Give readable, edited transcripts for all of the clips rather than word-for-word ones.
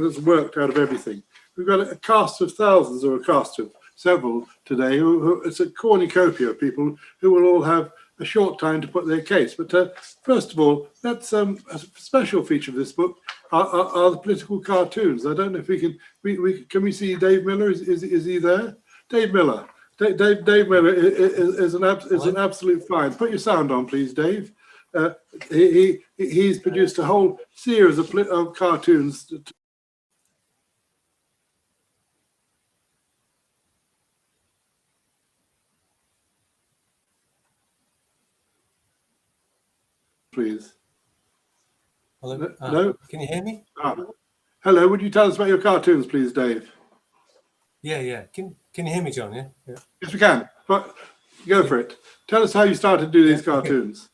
that's worked out of everything. We've got a cast of thousands, or a cast of several today. It's a cornucopia of people who will all have a short time to put their case. But first of all, that's a special feature of this book are the political cartoons. I don't know if we can see Dave Miller? Is he there? Dave Miller. Dave Miller is an absolute find. Put your sound on, please, Dave. He's produced a whole series of cartoons. Please. Hello. No? Can you hear me? Hello. Would you tell us about your cartoons, please, Dave? Yeah. Can you hear me, John? Yeah. Yes, we can. But go for it. Tell us how you started to do these cartoons.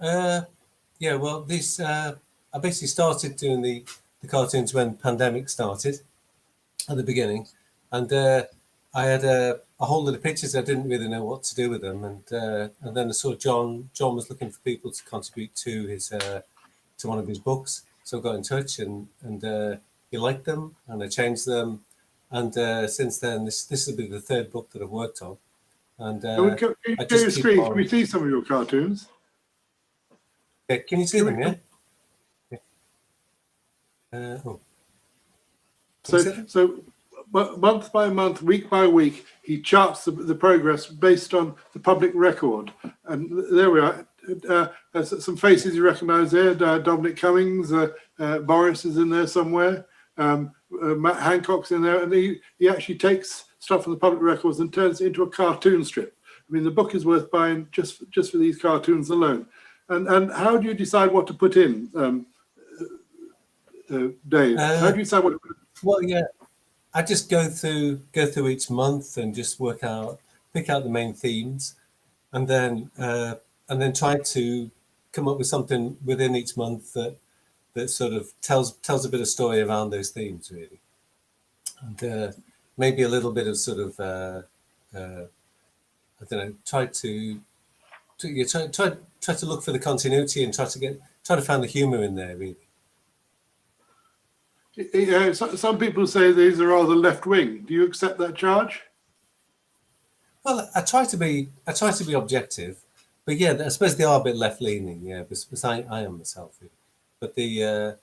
Yeah. Well, these I basically started doing the cartoons when pandemic started at the beginning, and I had a whole lot of pictures. I didn't really know what to do with them, and then I saw John was looking for people to contribute to his to one of his books. So I got in touch, and he liked them, and I changed them, and since then this will be the third book that I've worked on. And Can you share your screen? Can we see some of your cartoons? Yeah, can you see them? Yeah. So month by month, week by week, he charts the progress based on the public record. And there we are. There's some faces you recognise there. Dominic Cummings, Boris is in there somewhere. Matt Hancock's in there, and he actually takes stuff from the public records and turns it into a cartoon strip. I mean, the book is worth buying just for these cartoons alone. And how do you decide what to put in, Dave? How do you decide what to put in? Well, yeah, I just go through each month and just pick out the main themes, and then try to come up with something within each month that sort of tells a bit of story around those themes, really, and maybe a little bit of sort of I don't know, try to look for the continuity and try to find the humor in there, really. Some people say these are rather left wing. Do you accept that charge? Well, I try to be objective, but yeah, I suppose they are a bit left leaning. Yeah, because I am myself. But I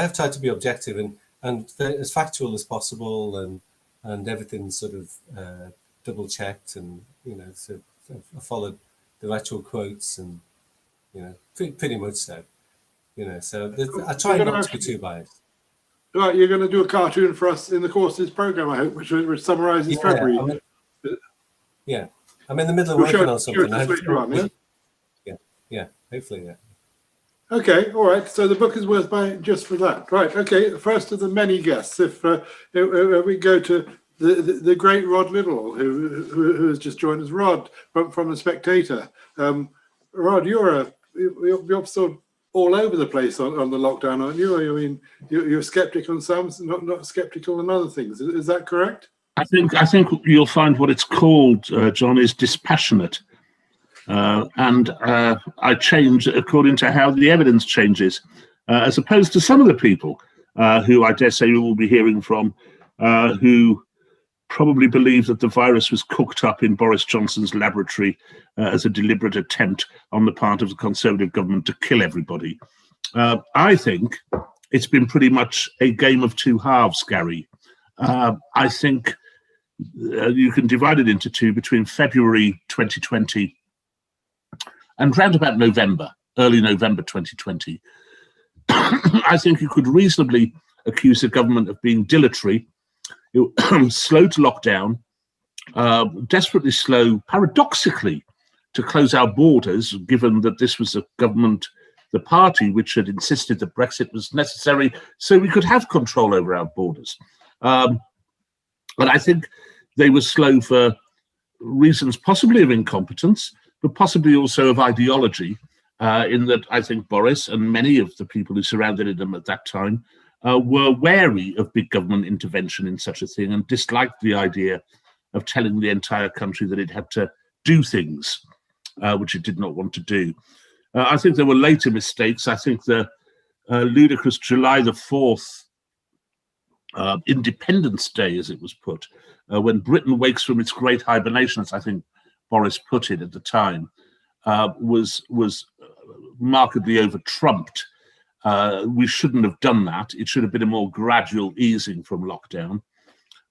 have tried to be objective and as factual as possible, and everything's sort of double checked, and so I followed the actual quotes, and pretty much so. So I try not to be too biased. Right, you're going to do a cartoon for us in the course of this program, I hope, which summarises February. I'm in the middle of working on something. Later on, yeah, hopefully, yeah. Okay, all right. So the book is worth buying just for that, right? Okay, first of the many guests. If we go to the great Rod Liddell, who has just joined us. Rod from The Spectator. Rod, you're sort of all over the place on the lockdown, aren't you? I mean, you're skeptic on some, not skeptical on other things. Is that correct? I think you'll find what it's called, John, is dispassionate, and I change according to how the evidence changes, as opposed to some of the people who I dare say you will be hearing from, who probably believe that the virus was cooked up in Boris Johnson's laboratory as a deliberate attempt on the part of the Conservative government to kill everybody. I think it's been pretty much a game of two halves, Gary. I think you can divide it into two between February 2020 and round about early November 2020. I think you could reasonably accuse the government of being dilatory, slow to lock down, desperately slow, paradoxically, to close our borders, given that this was a government, the party which had insisted that Brexit was necessary so we could have control over our borders. But I think they were slow for reasons possibly of incompetence, but possibly also of ideology, in that I think Boris and many of the people who surrounded him at that time were wary of big government intervention in such a thing and disliked the idea of telling the entire country that it had to do things which it did not want to do. I think there were later mistakes. I think the ludicrous July the 4th Independence Day, as it was put, when Britain wakes from its great hibernation, as I think Boris put it at the time, was markedly over-trumped. We shouldn't have done that. It should have been a more gradual easing from lockdown.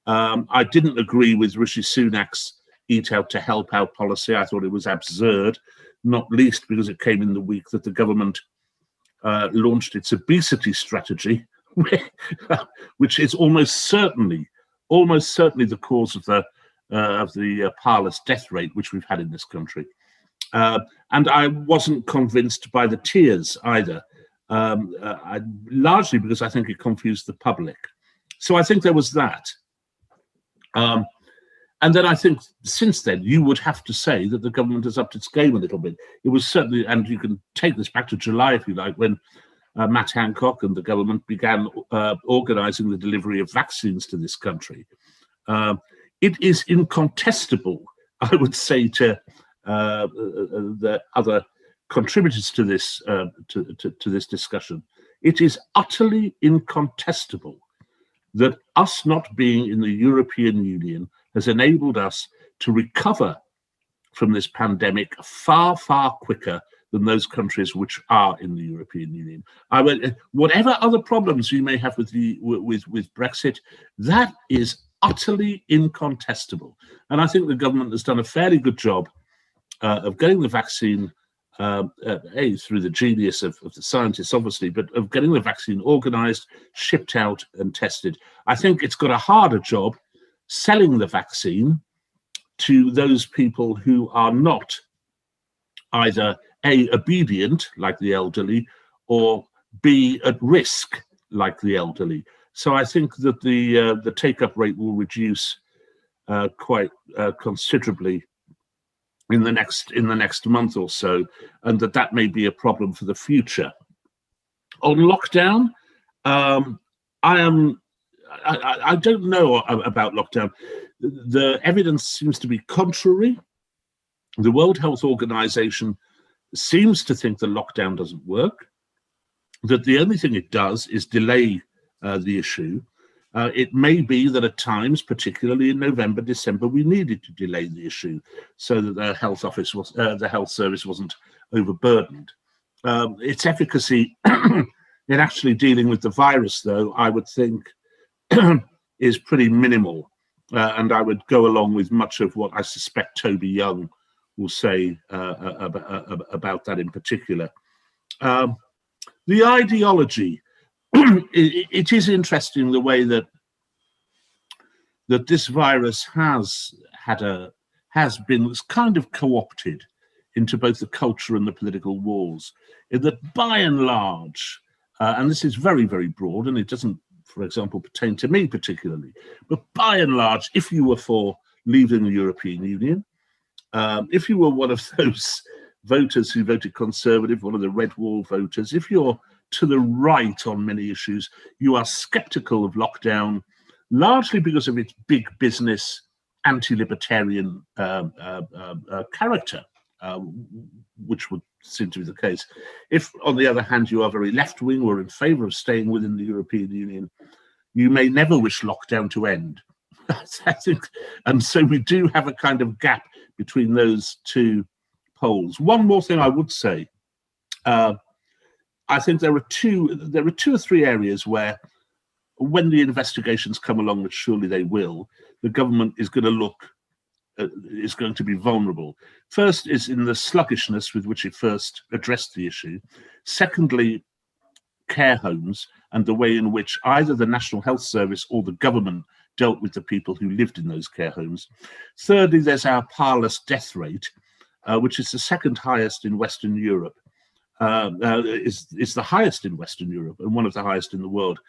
I didn't agree with Rishi Sunak's eat out to help out policy. I thought it was absurd, not least because it came in the week that the government launched its obesity strategy, which is almost certainly the cause of the parlous death rate which we've had in this country. And I wasn't convinced by the tiers either, largely because I think it confused the public. So I think there was that. And then I think since then, you would have to say that the government has upped its game a little bit. It was certainly, and you can take this back to July, if you like, when Matt Hancock and the government began organising the delivery of vaccines to this country. It is incontestable, I would say, to the other contributors to this to this discussion. It is utterly incontestable that us not being in the European Union has enabled us to recover from this pandemic far, far quicker than those countries which are in the European Union. Whatever other problems you may have with Brexit, that is utterly incontestable. And I think the government has done a fairly good job of getting the vaccine, through the genius of the scientists, obviously, but of getting the vaccine organised, shipped out and tested. I think it's got a harder job selling the vaccine to those people who are not either A, obedient, like the elderly, or B, at risk, like the elderly. So I think that the take-up rate will reduce quite considerably in the next month or so, and that may be a problem for the future. On lockdown, I don't know about lockdown. The evidence seems to be contrary. The World Health Organization seems to think the lockdown doesn't work, that the only thing it does is delay the issue. It may be that at times, particularly in November, December, we needed to delay the issue so that the health service wasn't overburdened. Its efficacy in actually dealing with the virus, though, I would think is pretty minimal. And I would go along with much of what I suspect Toby Young will say about that in particular. The ideology, it is interesting the way that this virus has been kind of co-opted into both the culture and the political wars, in that by and large, and this is very, very broad, and it doesn't, for example, pertain to me particularly, but by and large, if you were for leaving the European Union, if you were one of those voters who voted Conservative, one of the Red Wall voters, if you're to the right on many issues, you are sceptical of lockdown, largely because of its big business, anti-libertarian character, which would seem to be the case. If, on the other hand, you are very left-wing or in favour of staying within the European Union, you may never wish lockdown to end. I think, and so we do have a kind of gap between those two poles. One more thing I would say. I think there are two or three areas where, when the investigations come along, which surely they will, the government is going to be vulnerable. First is in the sluggishness with which it first addressed the issue. Secondly, care homes and the way in which either the National Health Service or the government dealt with the people who lived in those care homes. Thirdly, there's our parlous death rate, which is the second highest in Western Europe. Is the highest in Western Europe and one of the highest in the world.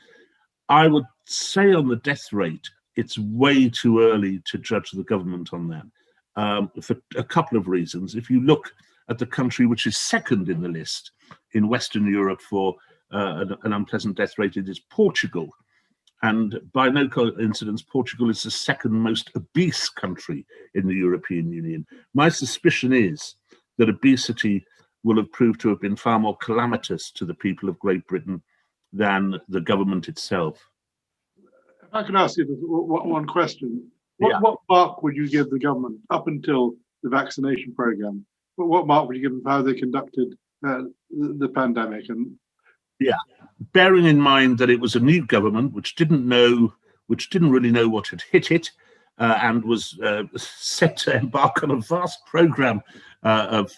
I would say on the death rate, it's way too early to judge the government on that, for a couple of reasons. If you look at the country which is second in the list in Western Europe for an unpleasant death rate, it is Portugal. And by no coincidence, Portugal is the second most obese country in the European Union. My suspicion is that obesity will have proved to have been far more calamitous to the people of Great Britain than the government itself. I can ask you one question. Yeah. What mark would you give the government up until the vaccination program? What mark would you give them for how they conducted the pandemic? And Yeah, bearing in mind that it was a new government which didn't really know what had hit it, and was set to embark on a vast program of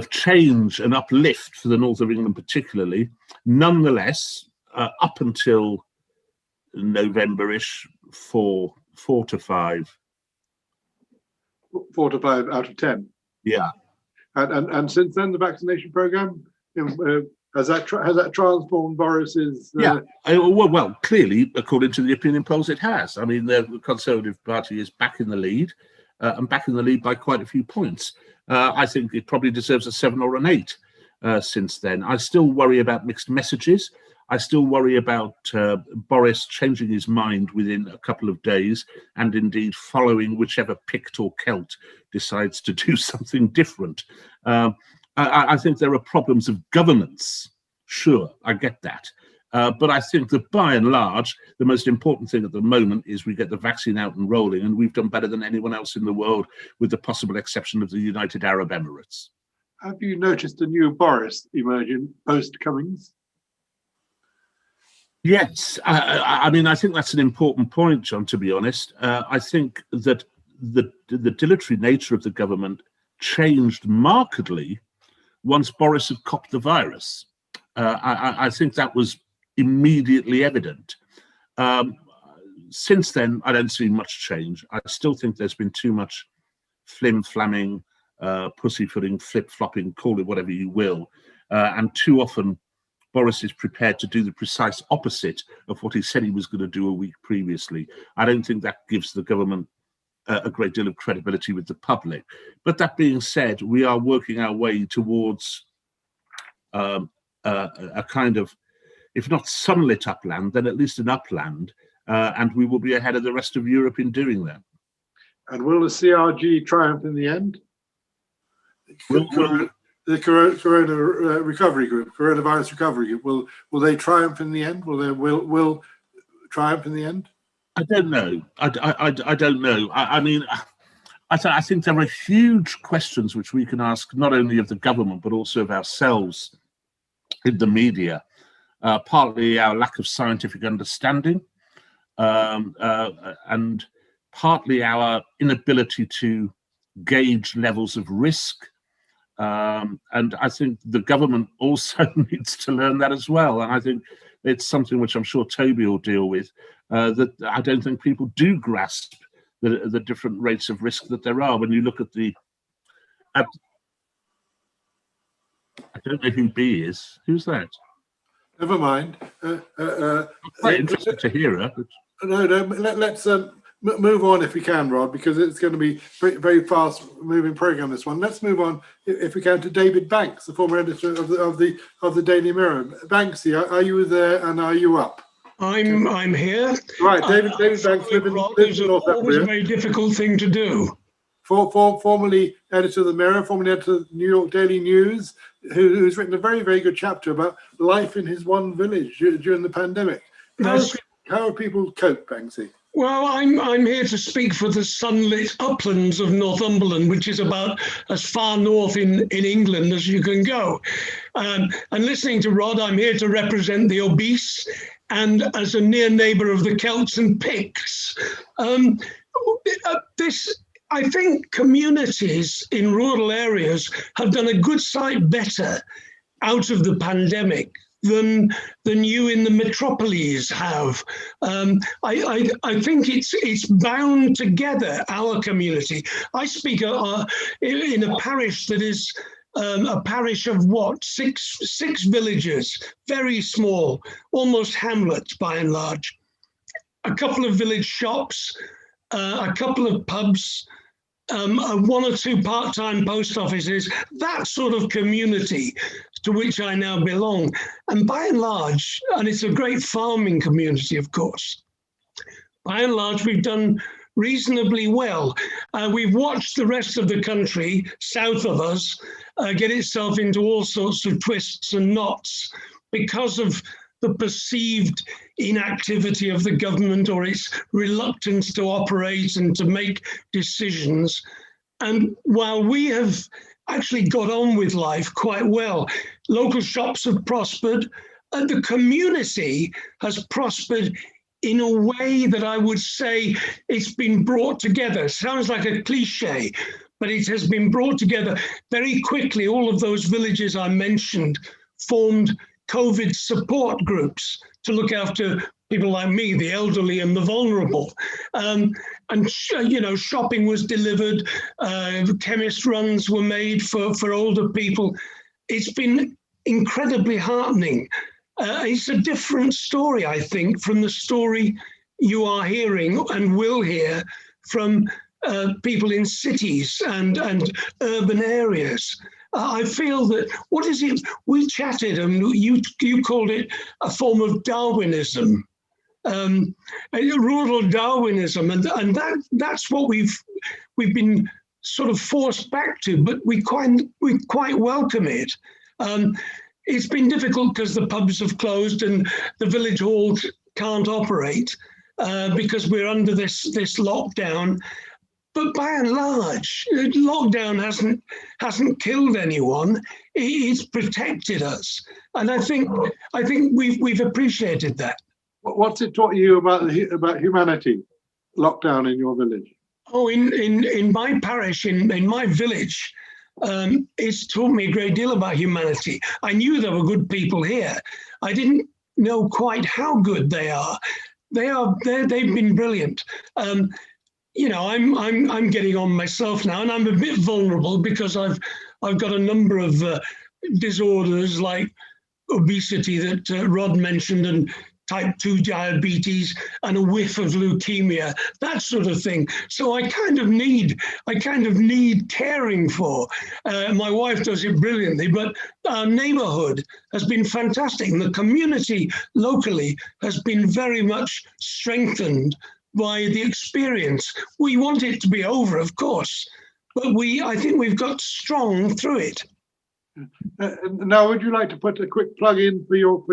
change and uplift for the north of England, particularly. Nonetheless, up until November-ish, 4 to 5. 4 to 5 out of 10. Yeah. And since then, the vaccination program, has that transformed Boris's? Well, clearly, according to the opinion polls, it has. I mean, the Conservative Party is back in the lead, and back in the lead by quite a few points. I think it probably deserves a 7 or an 8 since then. I still worry about mixed messages. I still worry about Boris changing his mind within a couple of days, and indeed following whichever Pict or Celt decides to do something different. I think there are problems of governance. Sure, I get that. But I think that by and large, the most important thing at the moment is we get the vaccine out and rolling, and we've done better than anyone else in the world, with the possible exception of the United Arab Emirates. Have you noticed a new Boris emerging post-Cummings? Yes, I mean, I think that's an important point, John, to be honest. I think that the dilatory nature of the government changed markedly once Boris had copped the virus. I think that was immediately evident. Since then, I don't see much change. I still think there's been too much flim-flamming, pussyfooting, flip-flopping, call it whatever you will, and too often Boris is prepared to do the precise opposite of what he said he was going to do a week previously. I don't think that gives the government a great deal of credibility with the public. But that being said, we are working our way towards a kind of, if not sunlit upland, then at least an upland, and we will be ahead of the rest of Europe in doing that. And will the CRG triumph in the end? The coronavirus recovery group, will they triumph in the end? Will triumph in the end? I don't know. I don't know. I mean, I think there are huge questions which we can ask not only of the government but also of ourselves in the media. Partly our lack of scientific understanding, and partly our inability to gauge levels of risk. And I think the government also needs to learn that as well. And I think it's something which I'm sure Toby will deal with, that I don't think people do grasp the different rates of risk that there are. When you look at I don't know who B is. Who's that? Never mind. Quite interested to hear her. No, let's move on if we can, Rod, because it's going to be very, very fast-moving program. This one. Let's move on, if we can, to David Banks, the former editor of the Daily Mirror. Banksy, are you there and are you up? I'm here. Right, David Banks lives in North always a very difficult thing to do. Formerly editor of the Mirror, formerly editor of the New York Daily News, who's written a very, very good chapter about life in his one village during the pandemic. How are people cope, Banksy? Well, I'm here to speak for the sunlit uplands of Northumberland, which is about as far north in England as you can go. And listening to Rod, I'm here to represent the obese and as a near neighbour of the Celts and Picts. I think communities in rural areas have done a good sight better out of the pandemic than you in the metropolis have. I think it's bound together, our community. I speak in a parish that is a parish of six villages, very small, almost hamlets by and large. A couple of village shops, a couple of pubs, one or two part-time post offices, that sort of community to which I now belong. And by and large, and it's a great farming community, of course, by and large, we've done reasonably well. We've watched the rest of the country south of us get itself into all sorts of twists and knots because of the perceived inactivity of the government or its reluctance to operate and to make decisions. And while we have actually got on with life quite well, local shops have prospered, and the community has prospered in a way that I would say it's been brought together. Sounds like a cliche, but it has been brought together very quickly. All of those villages I mentioned formed COVID support groups to look after people like me, the elderly and the vulnerable. Shopping was delivered, chemist runs were made for older people. It's been incredibly heartening. It's a different story, I think, from the story you are hearing and will hear from people in cities and urban areas. I feel that, what is it, we chatted and you called it a form of Darwinism, rural Darwinism, and that's what we've been sort of forced back to, but we quite welcome it. It's been difficult because the pubs have closed and the village halls can't operate because we're under this lockdown. But by and large, lockdown hasn't killed anyone. It's protected us, and I think we've appreciated that. What's it taught you about humanity? Lockdown in your village? Oh, in my parish, in my village, it's taught me a great deal about humanity. I knew there were good people here. I didn't know quite how good they are. They've been brilliant. I'm getting on myself now, and I'm a bit vulnerable because I've got a number of disorders like obesity that Rod mentioned, and type 2 diabetes, and a whiff of leukemia, that sort of thing. So I kind of need caring for. My wife does it brilliantly, but our neighborhood has been fantastic, and the community locally has been very much strengthened by the experience. We want it to be over, of course, but I think we've got strong through it. Now, would you like to put a quick plug in for your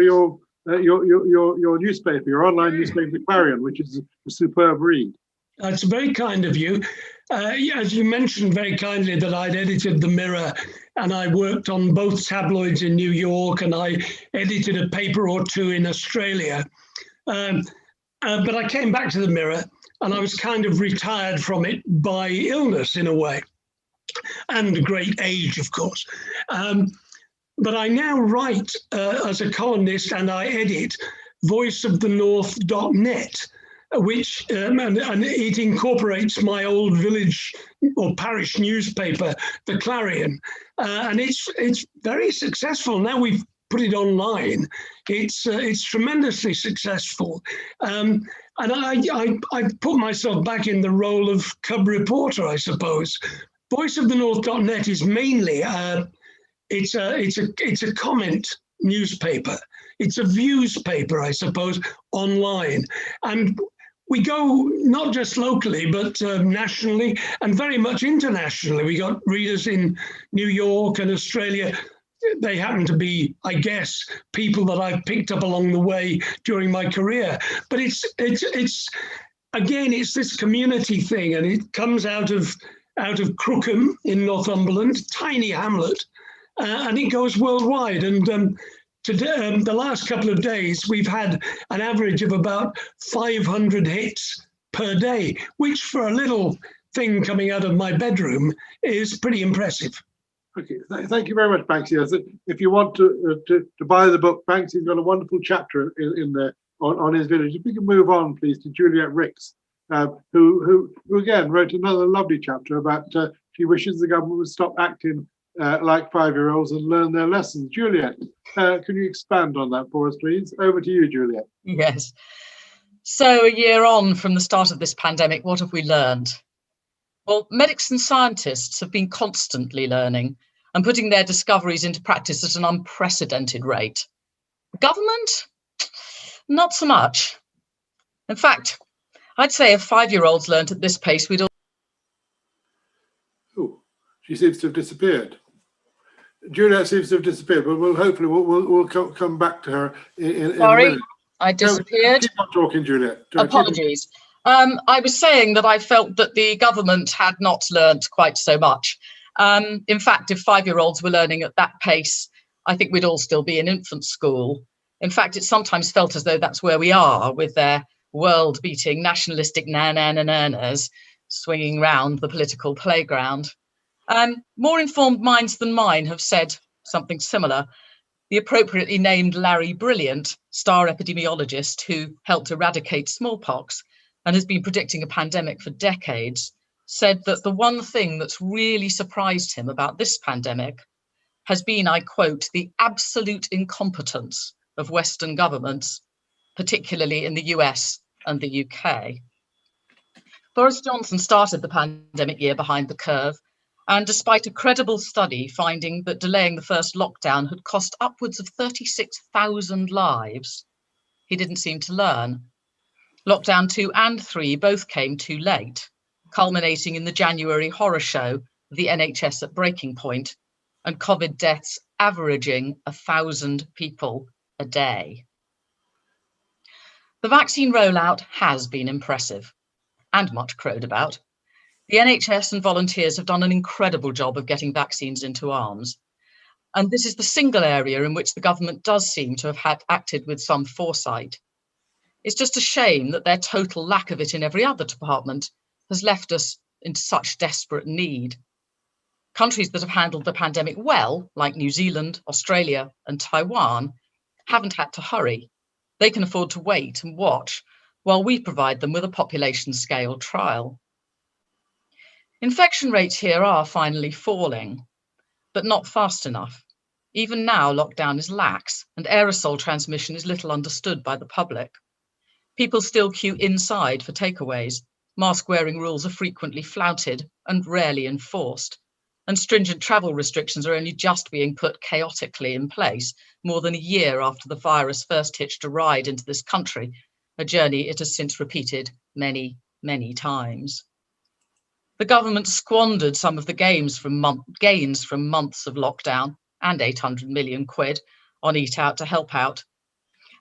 newspaper, your online newspaper, The Clarion, which is a superb read? That's very kind of you. As you mentioned very kindly that I'd edited The Mirror, and I worked on both tabloids in New York, and I edited a paper or two in Australia. But I came back to The Mirror, and I was kind of retired from it by illness in a way, and great age, of course. But I now write as a columnist, and I edit voiceofthenorth.net, which and it incorporates my old village or parish newspaper, The Clarion, and it's very successful. Now we've put it online. It's tremendously successful, and I put myself back in the role of cub reporter, I suppose. Voiceofthenorth.net is mainly it's a comment newspaper. It's a views paper, I suppose, online, and we go not just locally, but nationally and very much internationally. We got readers in New York and Australia. They happen to be, I guess, people that I've picked up along the way during my career. But it's again, it's this community thing, and it comes out of Crookham in Northumberland, tiny hamlet, and it goes worldwide. And today, the last couple of days, we've had an average of about 500 hits per day, which for a little thing coming out of my bedroom is pretty impressive. Okay, thank you very much, Banksy. If you want to buy the book, Banksy's got a wonderful chapter in there on his village. If we can move on, please, to Juliet Ricks, who again wrote another lovely chapter about she wishes the government would stop acting like 5-year-olds and learn their lessons. Juliet, can you expand on that for us, please? Over to you, Juliet. Yes. So a year on from the start of this pandemic, what have we learned? Well, medics and scientists have been constantly learning and putting their discoveries into practice at an unprecedented rate. Government? Not so much. In fact, I'd say if 5-year-olds learned at this pace, we'd all... Oh, she seems to have disappeared. Juliet seems to have disappeared, but we'll come back to her in a Sorry, minute. I disappeared. Keep on talking, Juliet. Apologies. I was saying that I felt that the government had not learnt quite so much. In fact, if 5-year-olds were learning at that pace, I think we'd all still be in infant school. In fact, it's sometimes felt as though that's where we are, with their world-beating nationalistic na-na-na-na-nas swinging round the political playground. More informed minds than mine have said something similar. The appropriately named Larry Brilliant, star epidemiologist who helped eradicate smallpox and has been predicting a pandemic for decades, said that the one thing that's really surprised him about this pandemic has been, I quote, the absolute incompetence of Western governments, particularly in the US and the UK. Boris Johnson started the pandemic year behind the curve, and despite a credible study finding that delaying the first lockdown had cost upwards of 36,000 lives, he didn't seem to learn. Lockdown 2 and 3 both came too late, culminating in the January horror show, the NHS at breaking point, and COVID deaths averaging 1,000 people a day. The vaccine rollout has been impressive and much crowed about. The NHS and volunteers have done an incredible job of getting vaccines into arms. And this is the single area in which the government does seem to have acted with some foresight. It's just a shame that their total lack of it in every other department has left us in such desperate need. Countries that have handled the pandemic well, like New Zealand, Australia, and Taiwan, haven't had to hurry. They can afford to wait and watch while we provide them with a population scale trial. Infection rates here are finally falling, but not fast enough. Even now, lockdown is lax and aerosol transmission is little understood by the public. People still queue inside for takeaways. Mask-wearing rules are frequently flouted and rarely enforced. And stringent travel restrictions are only just being put chaotically in place more than a year after the virus first hitched a ride into this country, a journey it has since repeated many, many times. The government squandered some of the gains from months of lockdown and 800 million quid on Eat Out to help out.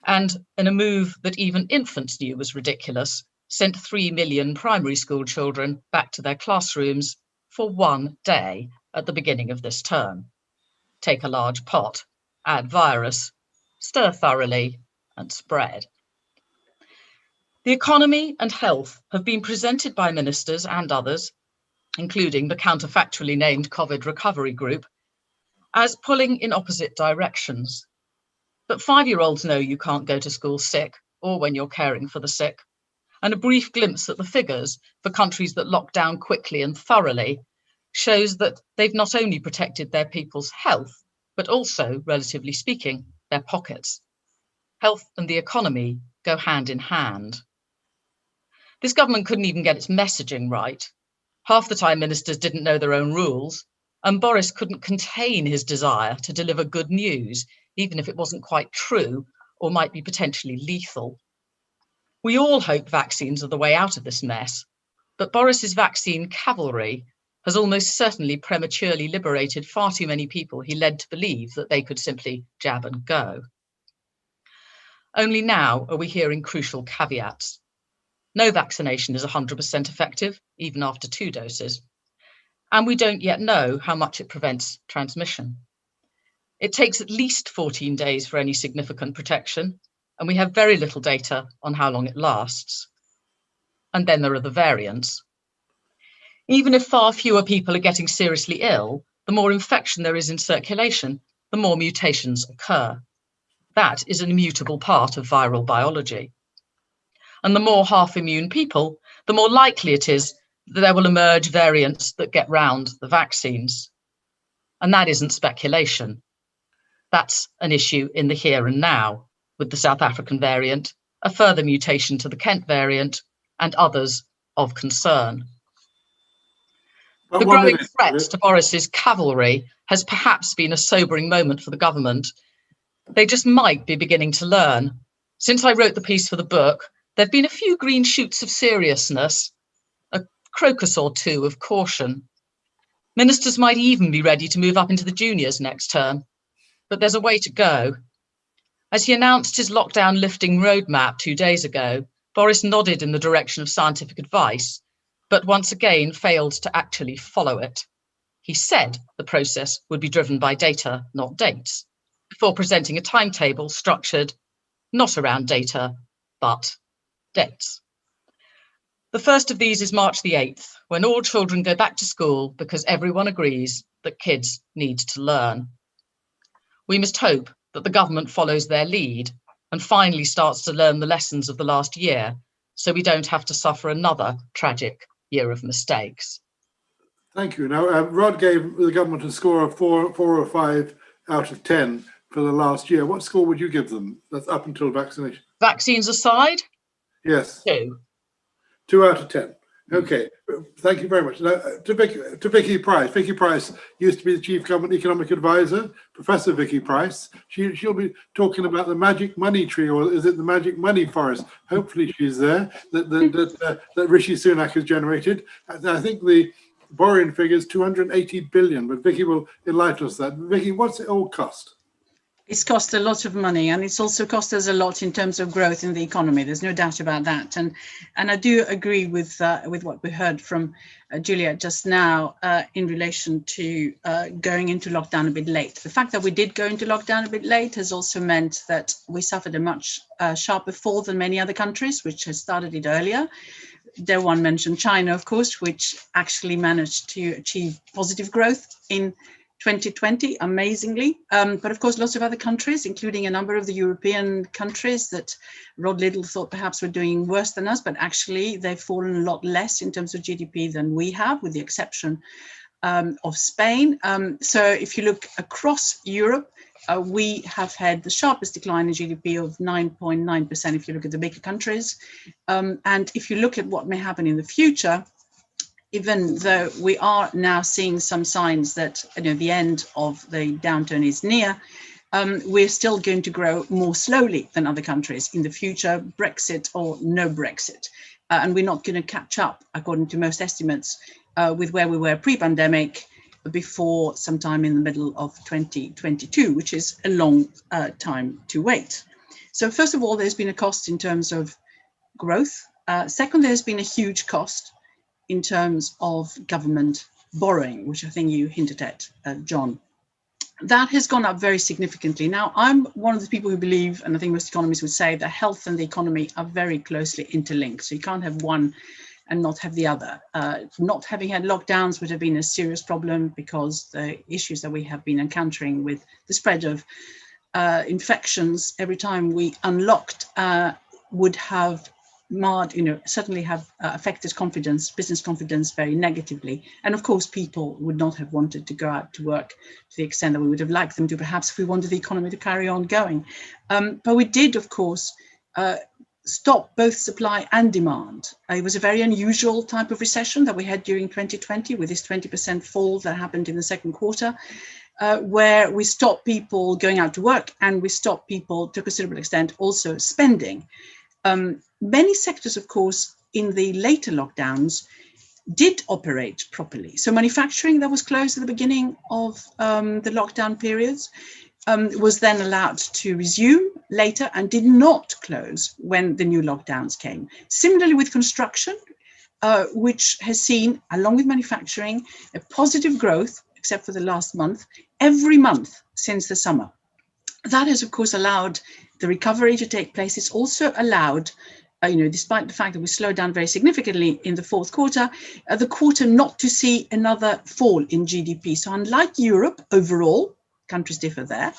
And in a move that even infants knew was ridiculous, sent 3 million primary school children back to their classrooms for 1 day at the beginning of this term. Take a large pot, add virus, stir thoroughly, and spread. The economy and health have been presented by ministers and others, including the counterfactually named COVID recovery group, as pulling in opposite directions. But 5-year-olds know you can't go to school sick or when you're caring for the sick. And a brief glimpse at the figures for countries that locked down quickly and thoroughly shows that they've not only protected their people's health, but also, relatively speaking, their pockets. Health and the economy go hand in hand. This government couldn't even get its messaging right. Half the time ministers didn't know their own rules, and Boris couldn't contain his desire to deliver good news, even if it wasn't quite true or might be potentially lethal. We all hope vaccines are the way out of this mess, but Boris's vaccine cavalry has almost certainly prematurely liberated far too many people he led to believe that they could simply jab and go. Only now are we hearing crucial caveats. No vaccination is 100% effective, even after 2 doses. And we don't yet know how much it prevents transmission. It takes at least 14 days for any significant protection, and we have very little data on how long it lasts. And then there are the variants. Even if far fewer people are getting seriously ill, the more infection there is in circulation, the more mutations occur. That is an immutable part of viral biology. And the more half-immune people, the more likely it is that there will emerge variants that get round the vaccines. And that isn't speculation. That's an issue in the here and now, with the South African variant, a further mutation to the Kent variant, and others of concern. The growing threat to Boris's cavalry has perhaps been a sobering moment for the government. They just might be beginning to learn. Since I wrote the piece for the book, there have been a few green shoots of seriousness, a crocus or two of caution. Ministers might even be ready to move up into the juniors next term, but there's a way to go. As he announced his lockdown lifting roadmap 2 days ago, Boris nodded in the direction of scientific advice, but once again failed to actually follow it. He said the process would be driven by data, not dates, before presenting a timetable structured not around data, but dates. The first of these is March the 8th, when all children go back to school because everyone agrees that kids need to learn. We must hope that the government follows their lead and finally starts to learn the lessons of the last year, so we don't have to suffer another tragic year of mistakes. Thank you. Now, Rod gave the government a score of 4 or 5 out of 10 for the last year. What score would you give them? That's up until vaccination. Vaccines aside? Yes. 2. 2 out of 10. Okay. Thank you very much. Now, to Vicky Price. Vicky Price used to be the Chief Government Economic Advisor, Professor Vicky Price. She'll be talking about the magic money tree, or is it the magic money forest? Hopefully she's there, that Rishi Sunak has generated. I think the borrowing figure is 280 billion, but Vicky will enlighten us that. Vicky, what's it all cost? It's cost a lot of money, and it's also cost us a lot in terms of growth in the economy. There's no doubt about that. And I do agree with what we heard from Juliet just now in relation to going into lockdown a bit late. The fact that we did go into lockdown a bit late has also meant that we suffered a much sharper fall than many other countries, which has started it earlier. There one mentioned China, of course, which actually managed to achieve positive growth in 2020, amazingly. But of course, lots of other countries, including a number of the European countries that Rod Liddle thought perhaps were doing worse than us, but actually they've fallen a lot less in terms of GDP than we have, with the exception of Spain. So if you look across Europe, we have had the sharpest decline in GDP of 9.9% if you look at the bigger countries. And if you look at what may happen in the future, even though we are now seeing some signs that the end of the downturn is near, we're still going to grow more slowly than other countries in the future, Brexit or no Brexit. And we're not going to catch up, according to most estimates, with where we were pre-pandemic before sometime in the middle of 2022, which is a long time to wait. So first of all, there's been a cost in terms of growth. Second, there's been a huge cost in terms of government borrowing, which I think you hinted at, John. That has gone up very significantly. Now, I'm one of the people who believe, and I think most economists would say, that health and the economy are very closely interlinked. So you can't have one and not have the other. Not having had lockdowns would have been a serious problem, because the issues that we have been encountering with the spread of infections every time we unlocked would have certainly have affected confidence, business confidence, very negatively. And of course, people would not have wanted to go out to work to the extent that we would have liked them to, perhaps, if we wanted the economy to carry on going. But we did, of course, stop both supply and demand. It was a very unusual type of recession that we had during 2020, with this 20% fall that happened in the second quarter, where we stopped people going out to work, and we stopped people, to a considerable extent, also spending. Many sectors, of course, in the later lockdowns did operate properly. So manufacturing that was closed at the beginning of the lockdown periods was then allowed to resume later and did not close when the new lockdowns came. Similarly with construction, which has seen, along with manufacturing, a positive growth, except for the last month, every month since the summer. That has, of course, allowed the recovery to take place. It's also allowed, despite the fact that we slowed down very significantly in the fourth quarter, the quarter not to see another fall in GDP. So unlike Europe overall, countries differ there,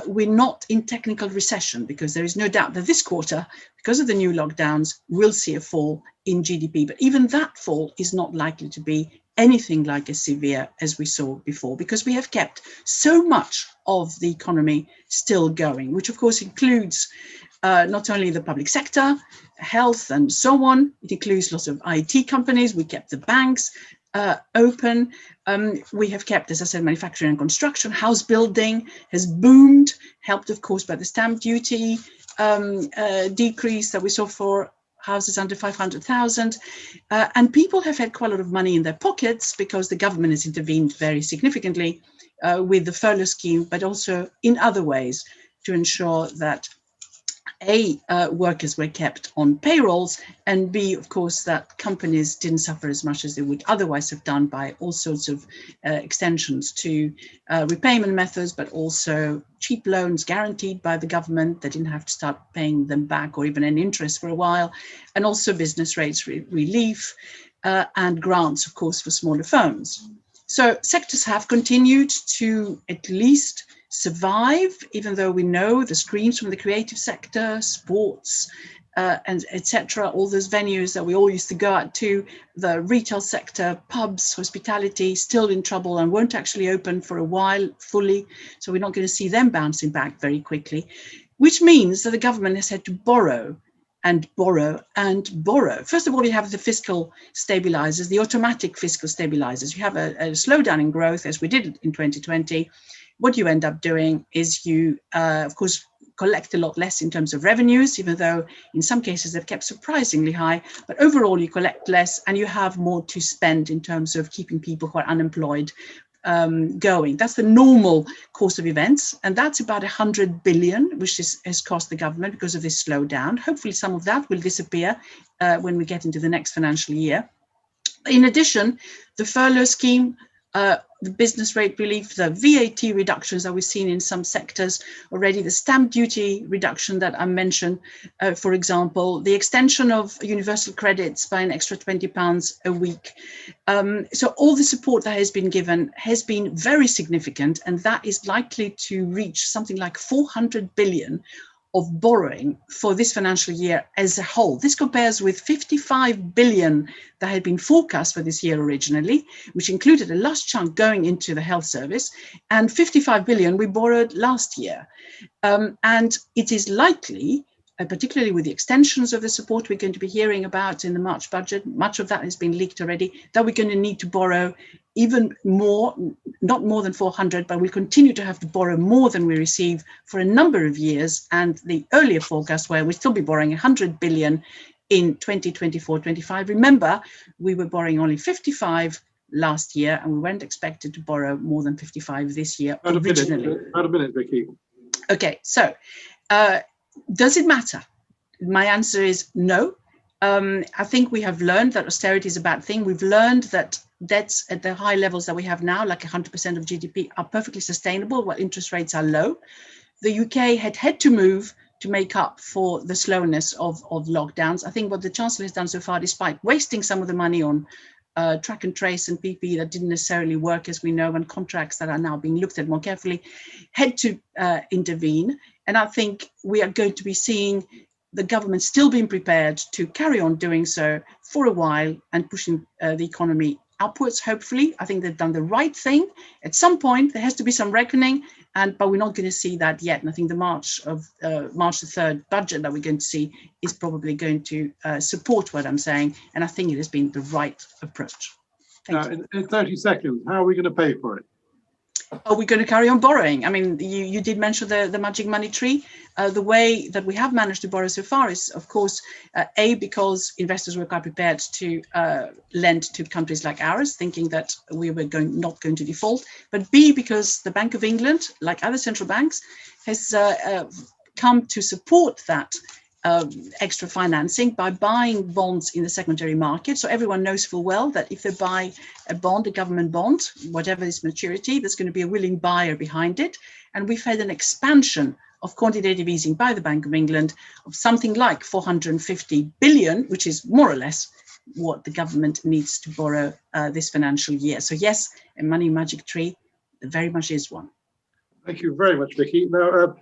we're not in technical recession, because there is no doubt that this quarter, because of the new lockdowns, will see a fall in GDP. But even that fall is not likely to be anything like as severe as we saw before, because we have kept so much of the economy still going, which of course includes not only the public sector, health and so on. It includes lots of IT companies. We kept the banks open. We have kept, as I said, manufacturing and construction. House building has boomed, helped of course by the stamp duty decrease that we saw for houses under 500,000. And people have had quite a lot of money in their pockets because the government has intervened very significantly with the furlough scheme, but also in other ways to ensure that workers were kept on payrolls, and B, of course, that companies didn't suffer as much as they would otherwise have done by all sorts of extensions to repayment methods, but also cheap loans guaranteed by the government. They didn't have to start paying them back or even any interest for a while, and also business rates relief and grants, of course, for smaller firms. So sectors have continued to at least survive, even though we know the screams from the creative sector, sports, and etc., all those venues that we all used to go out to, the retail sector, pubs, hospitality, still in trouble and won't actually open for a while fully. So we're not going to see them bouncing back very quickly, which means that the government has had to borrow and borrow and borrow. First of all, you have the fiscal stabilizers, the automatic fiscal stabilizers. You have a slowdown in growth, as we did in 2020. What you end up doing is you, of course, collect a lot less in terms of revenues, even though in some cases they've kept surprisingly high, but overall you collect less and you have more to spend in terms of keeping people who are unemployed going. That's the normal course of events, and that's about 100 billion, which has cost the government because of this slowdown. Hopefully some of that will disappear when we get into the next financial year. In addition, the furlough scheme, the business rate relief, the VAT reductions that we've seen in some sectors already, the stamp duty reduction that I mentioned, for example, the extension of universal credits by an extra £20 a week. So all the support that has been given has been very significant, and that is likely to reach something like 400 billion of borrowing for this financial year as a whole. This compares with 55 billion that had been forecast for this year originally, which included a large chunk going into the health service, and 55 billion we borrowed last year. And it is likely, particularly with the extensions of the support we're going to be hearing about in the March budget, much of that has been leaked already, that we're going to need to borrow even more, not more than 400, but we'll continue to have to borrow more than we receive for a number of years. And the earlier forecast where we'll still be borrowing 100 billion in 2024-25. Remember, we were borrowing only 55 last year, and we weren't expected to borrow more than 55 this year originally. About a minute, Vicky. Okay, so does it matter? My answer is no. I think we have learned that austerity is a bad thing. We've learned that debts at the high levels that we have now, like 100% of GDP, are perfectly sustainable while interest rates are low. The UK had to move to make up for the slowness of lockdowns. I think what the Chancellor has done so far, despite wasting some of the money on track and trace and PPE that didn't necessarily work, as we know, and contracts that are now being looked at more carefully, had to intervene. And I think we are going to be seeing the government still being prepared to carry on doing so for a while and pushing the economy upwards, hopefully. I think they've done the right thing. At some point, there has to be some reckoning, but we're not going to see that yet. And I think the March the 3rd budget that we're going to see is probably going to support what I'm saying. And I think it has been the right approach. Thank you. In 30 seconds, how are we going to pay for it? Are we going to carry on borrowing? I mean, you did mention the magic money tree. The way that we have managed to borrow so far is, of course, A, because investors were quite prepared to lend to countries like ours, thinking that we were not going to default, but B, because the Bank of England, like other central banks, has come to support that extra financing by buying bonds in the secondary market. So everyone knows full well that if they buy a bond, a government bond, whatever its maturity, there's going to be a willing buyer behind it. And we've had an expansion of quantitative easing by the Bank of England of something like 450 billion, which is more or less what the government needs to borrow this financial year. So yes, a money magic tree, there very much is one. Thank you very much, Vicky. Now,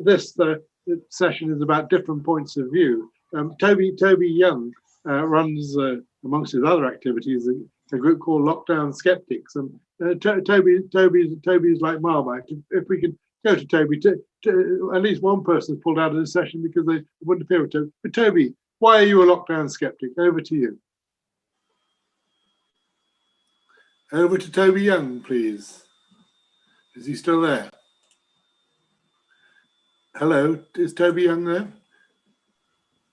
this session is about different points of view. Toby Young runs, amongst his other activities, a group called Lockdown Skeptics. And Toby's like Marmite. If we can go to Toby, at least one person's pulled out of this session because they wouldn't appear with Toby. But Toby, why are you a lockdown skeptic? Over to you. Over to Toby Young, please. Is he still there? Hello, is Toby Young there?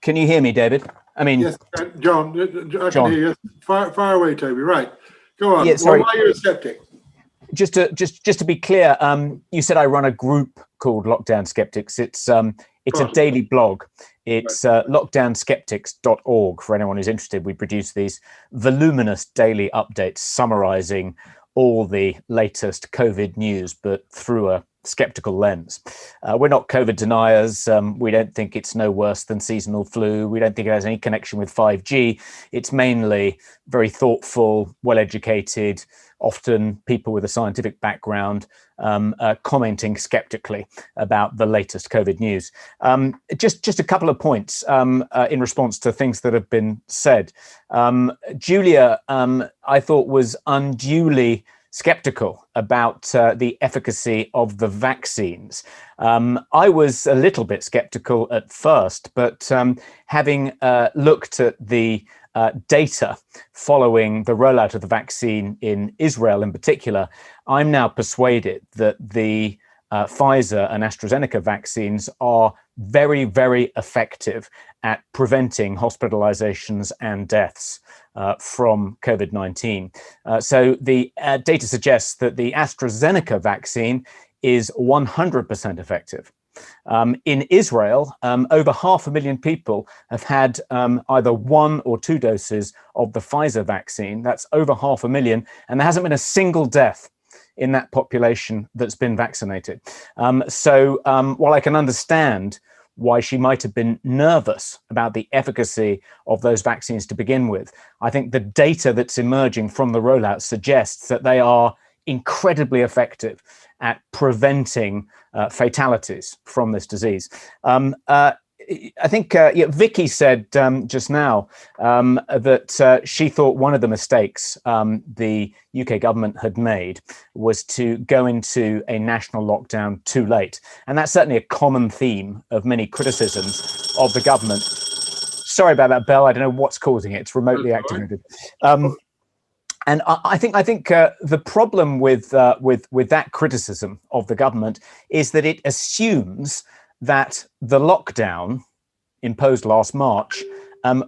Can you hear me, David? I mean, Yes, John, I John. can hear you. Fire away, Toby. Right. Go on. Yeah, sorry. Why are you a skeptic? Just to be clear, you said I run a group called Lockdown Skeptics. It's a daily blog. It's lockdownskeptics.org for anyone who's interested. We produce these voluminous daily updates summarizing all the latest COVID news, but through a skeptical lens. We're not COVID deniers. We don't think it's no worse than seasonal flu. We don't think it has any connection with 5G. It's mainly very thoughtful, well-educated, often people with a scientific background commenting skeptically about the latest COVID news. Just a couple of points in response to things that have been said. Julia, I thought, was unduly skeptical about the efficacy of the vaccines. I was a little bit skeptical at first, but having looked at the data following the rollout of the vaccine in Israel in particular, I'm now persuaded that the Pfizer and AstraZeneca vaccines are very, very effective at preventing hospitalizations and deaths from COVID-19. So the data suggests that the AstraZeneca vaccine is 100% effective. In Israel, over 500,000 people have had either 1 or 2 doses of the Pfizer vaccine. That's over 500,000, and there hasn't been a single death in that population that's been vaccinated. So while I can understand why she might have been nervous about the efficacy of those vaccines to begin with, I think the data that's emerging from the rollout suggests that they are incredibly effective at preventing fatalities from this disease. I think Vicky said just now that she thought one of the mistakes the UK government had made was to go into a national lockdown too late. And that's certainly a common theme of many criticisms of the government. Sorry about that, Bell. I don't know what's causing it. It's remotely activated. And I think the problem with that criticism of the government is that it assumes that the lockdown imposed last March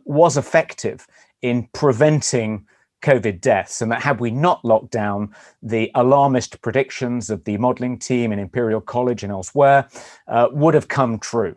was effective in preventing COVID deaths, and that had we not locked down, the alarmist predictions of the modelling team in Imperial College and elsewhere would have come true.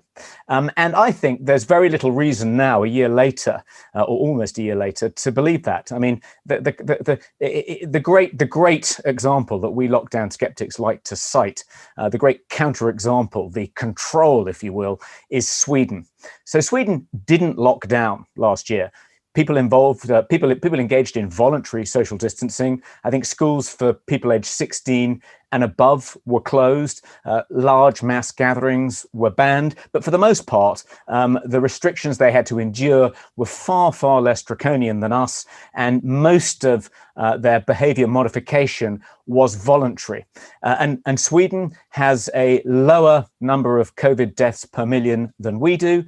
And I think there's very little reason now, a year later, or almost a year later, to believe that. I mean, the great example that we lockdown skeptics like to cite, the great counterexample, the control, if you will, is Sweden. So Sweden didn't lock down last year. People involved, people engaged in voluntary social distancing. I think schools for people aged 16 and above were closed. Large mass gatherings were banned. But for the most part, the restrictions they had to endure were far, far less draconian than us. And most of their behavior modification was voluntary. And Sweden has a lower number of COVID deaths per million than we do.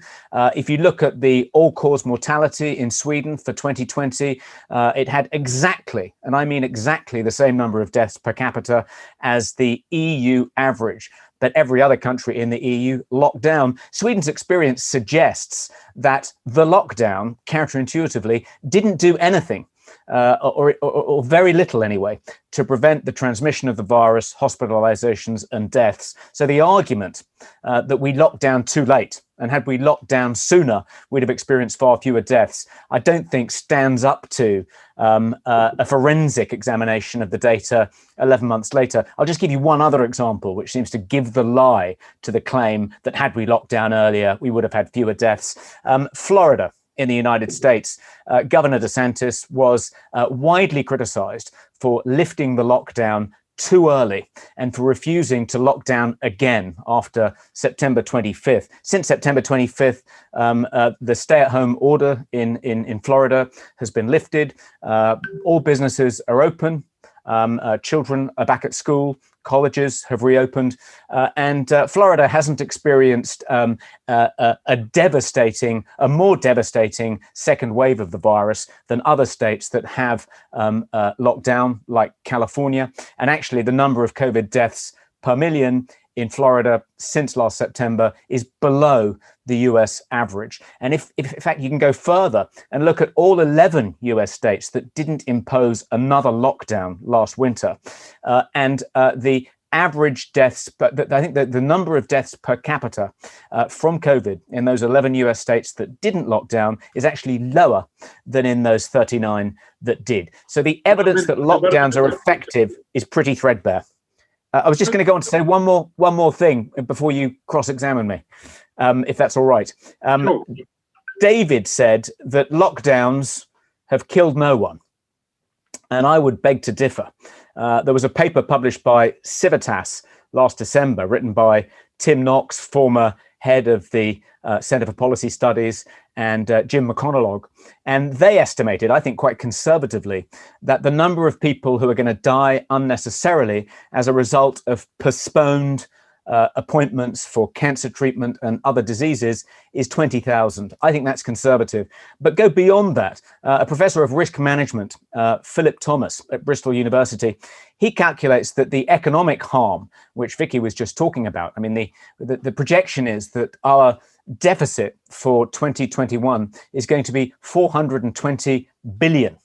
If you look at the all-cause mortality in Sweden for 2020, it had exactly, and I mean exactly, the same number of deaths per capita as the EU average. But every other country in the EU locked down. Sweden's experience suggests that the lockdown, counterintuitively, didn't do anything, or very little anyway, to prevent the transmission of the virus, hospitalizations and deaths. So the argument that we locked down too late, and had we locked down sooner, we'd have experienced far fewer deaths, I don't think stands up to a forensic examination of the data 11 months later. I'll just give you one other example, which seems to give the lie to the claim that had we locked down earlier, we would have had fewer deaths. Florida in the United States, Governor DeSantis was widely criticized for lifting the lockdown too early and for refusing to lock down again after September 25th. Since September 25th, the stay-at-home order in Florida has been lifted. All businesses are open. Children are back at school. Colleges have reopened, and Florida hasn't experienced a more devastating second wave of the virus than other states that have locked down, like California. And actually, the number of COVID deaths per million in Florida since last September is below the US average. And if in fact you can go further and look at all 11 US states that didn't impose another lockdown last winter, and the average deaths, but I think that the number of deaths per capita from COVID in those 11 US states that didn't lock down is actually lower than in those 39 that did. So the evidence that lockdowns are effective is pretty threadbare. I was just going to go on to say one more thing before you cross-examine me, if that's all right. Sure. David said that lockdowns have killed no one, and I would beg to differ. There was a paper published by Civitas last December, written by Tim Knox, former head of the Centre for Policy Studies, and Jim McConaughey. And they estimated, I think quite conservatively, that the number of people who are going to die unnecessarily as a result of postponed appointments for cancer treatment and other diseases is 20,000. I think that's conservative. But go beyond that. A professor of risk management, Philip Thomas at Bristol University, he calculates that the economic harm, which Vicky was just talking about, I mean, the projection is that our deficit for 2021 is going to be 420 billion.